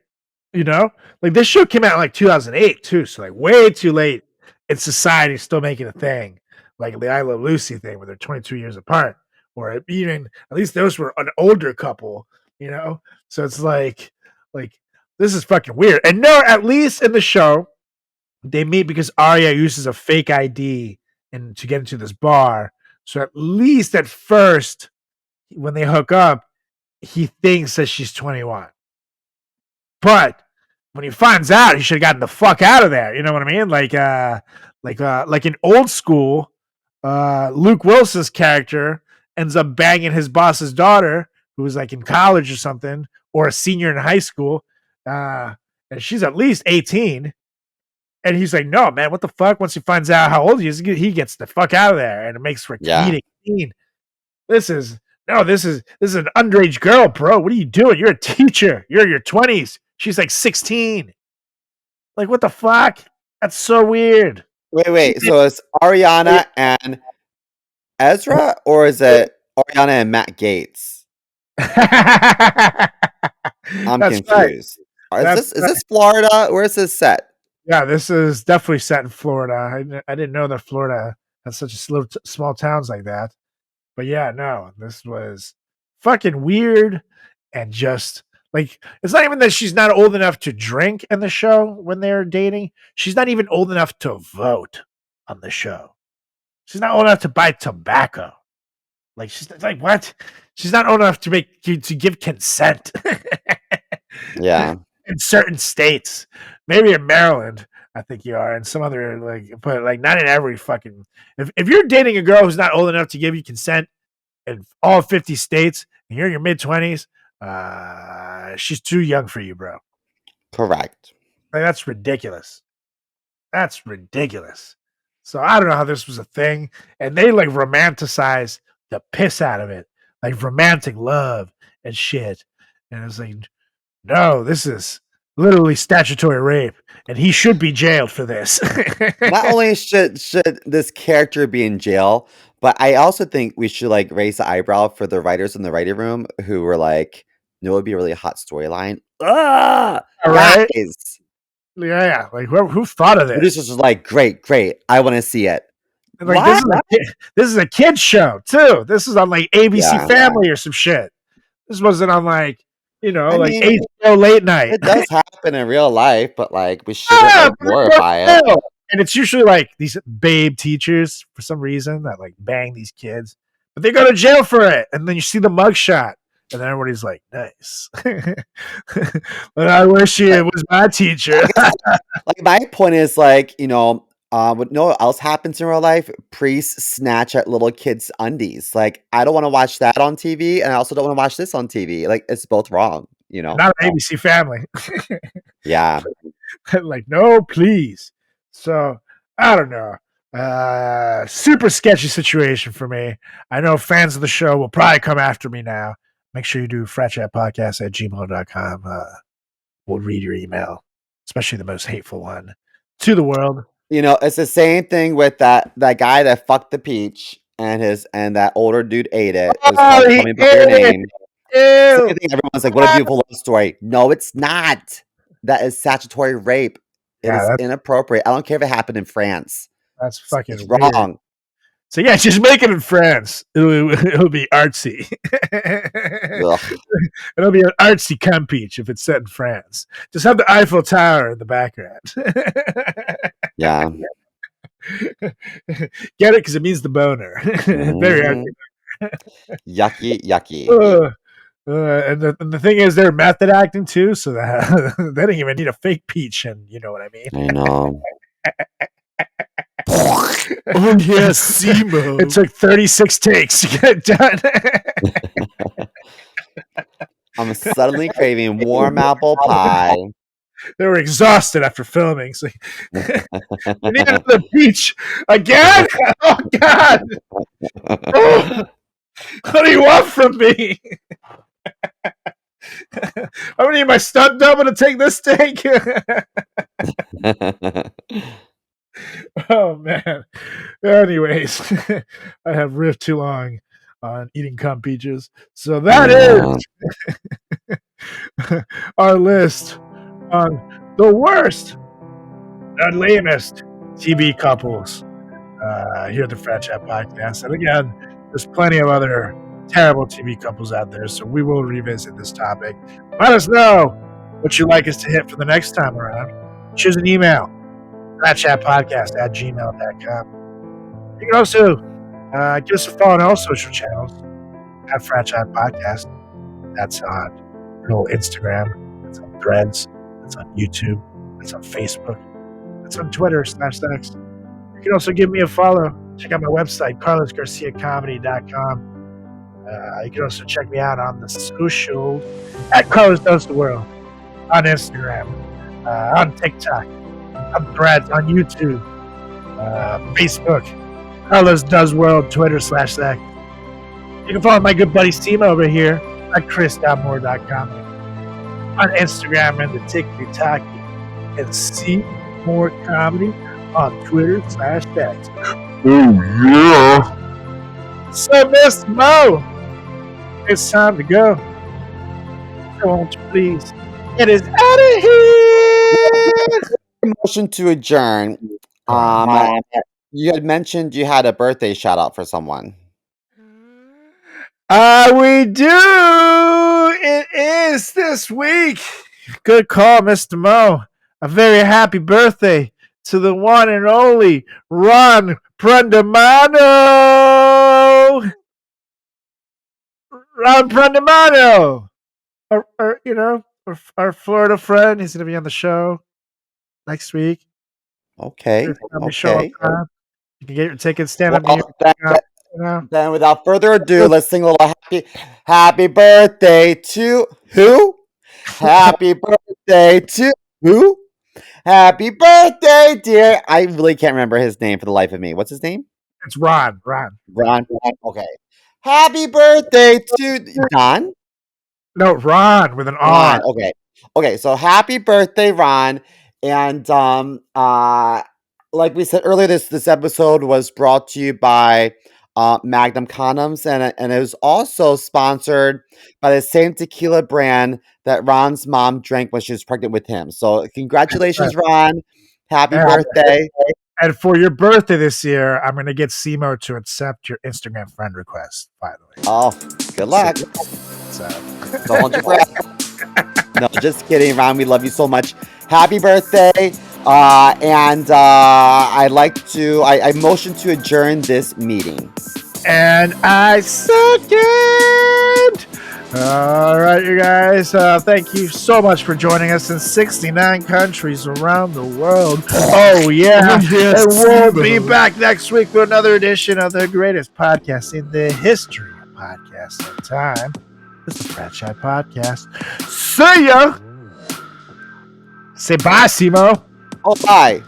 You know? Like, this show came out in like 2008, too. So, like, way too late in society still making a thing. Like the I Love Lucy thing where they're 22 years apart. Or even, at least those were an older couple, you know? So it's like, this is fucking weird. And no, at least in the show, they meet because Arya uses a fake ID and to get into this bar. So at least at first, when they hook up, he thinks that she's 21. But when he finds out, he should have gotten the fuck out of there. You know what I mean? Like in Old School, Luke Wilson's character ends up banging his boss's daughter, who was like in college or something, or a senior in high school, and she's at least 18. And he's like, "No, man, what the fuck?" Once he finds out how old he is, he gets the fuck out of there, and it makes for a Yeah. comedic scene. This is an underage girl, bro. What are you doing? You're a teacher. You're in your 20s. She's like 16. Like, what the fuck? That's so weird. Wait. So it's Ariana and Ezra, or is it Ariana and Matt Gates? I'm That's right. confused. Is this Florida? Where is this set? Yeah, this is definitely set in Florida. I didn't know that Florida has such small towns like that. But yeah, no, this was fucking weird and just like it's not even that she's not old enough to drink in the show when they're dating. She's not even old enough to vote on the show. She's not old enough to buy tobacco. Like she's like what? She's not old enough to give consent. Yeah. In certain states, maybe in Maryland, I think you are, and some other but like not in every fucking. If you're dating a girl who's not old enough to give you consent in all 50 states, and you're in your mid-20s, she's too young for you, bro. Correct. Like that's ridiculous. That's ridiculous. So I don't know how this was a thing, and they like romanticize the piss out of it, like romantic love and shit, and it's like. No, this is literally statutory rape, and he should be jailed for this. Not only should this character be in jail, but I also think we should like raise the eyebrow for the writers in the writing room who were like, "No, it would be a really hot storyline." Right? Guys, Yeah. Like who thought of this? producers are like, "Great, I want to see it." Like What? this is a kid show too. This is on like ABC Yeah. Family or some shit. This wasn't on like I like mean, HBO late night. It does happen in real life, but like we shouldn't like glorify it. And it's usually like these babe teachers for some reason that like bang these kids, but they go to jail for it. And then you see the mugshot, and then everybody's like, "Nice." But I wish it was my teacher. Like my point is like, what no else happens in real life, priests snatch at little kids' undies. Like I don't want to watch that on TV, and I also don't want to watch this on TV. Like it's both wrong, Not an ABC Family. Yeah. Like, no, please. So I don't know. Super sketchy situation for me. I know fans of the show will probably come after me now. Make sure you do fratchatpodcast@gmail.com. We'll read your email, especially the most hateful one to the world. It's the same thing with that guy that fucked the peach and that older dude ate it. It was called Call Me By Your Name. Same thing, everyone's like, what a beautiful love story. No, it's not. That is statutory rape. It is inappropriate. I don't care if it happened in France. That's fucking it's weird. wrong. So yeah, just make it in France. It'll be artsy. It'll be an artsy cum peach if it's set in France. Just have the Eiffel Tower in the background. Yeah. Get it? Because it means the boner. Very yucky. And the thing is, they're method acting too, so that they didn't even need a fake peach, and you know what I mean. I know. Oh yes, CMO. It took 36 takes to get it done. I'm suddenly craving warm apple pie. They were exhausted after filming. So we need another beach again. Oh God! Oh, what do you want from me? I'm gonna need my stunt double to take this take. Oh man. Anyways, I have riffed too long on eating cum peaches. So that is our list on the worst and lamest TV couples here at the Frat Chat Podcast. And again, there's plenty of other terrible TV couples out there, so we will revisit this topic. Let us know what you'd like us to hit for the next time around. Choose an email, fratchatpodcast@gmail.com. You can also give us a follow on all social channels at Frat Chat Podcast. That's on Instagram, that's on Threads, that's on YouTube, that's on Facebook, that's on Twitter, Snapstacks. You can also give me a follow. Check out my website, carlosgarciacomedy.com. You can also check me out on the social at Carlos Does the World, on Instagram, on TikTok, on Threads, on YouTube, Facebook, Carlos Does World, Twitter /X. You can follow my good buddy Steam over here at chris.moore.com, on Instagram and the TikTok, and see more comedy on Twitter /X. Oh yeah! So Mr. Mo, it's time to go. So won't you please get us out of here? Motion to adjourn. You had mentioned you had a birthday shout out for someone. We do. It is this week. Good call, Mr. Mo. A very happy birthday to the one and only Ron Prendamano. Ron Prendamano. Our Florida friend. He's going to be on the show next week. Okay. Show up time. You can get your tickets, stand up. Then without further ado, let's sing a little happy birthday to who? Happy birthday to who? Happy birthday, dear. I really can't remember his name for the life of me. What's his name? It's Ron. Okay. Happy birthday to Don? No, Ron with an R. Ron. Okay. So happy birthday, Ron. And like we said earlier, this episode was brought to you by Magnum Condoms, and it was also sponsored by the same tequila brand that Ron's mom drank when she was pregnant with him. So congratulations, Ron. Happy birthday. And for your birthday this year, I'm going to get CMO to accept your Instagram friend request, finally. Oh, good luck. So. Don't hold your breath. No, just kidding, Ron. We love you so much. Happy birthday. And I motion to adjourn this meeting. And I second. All right, you guys. Thank you so much for joining us in 69 countries around the world. Oh, yeah. And we'll be back next week for another edition of the greatest podcast in the history of podcasting time. It's the Frat Chat Podcast. See ya. Say bye, Simo. Oh, bye.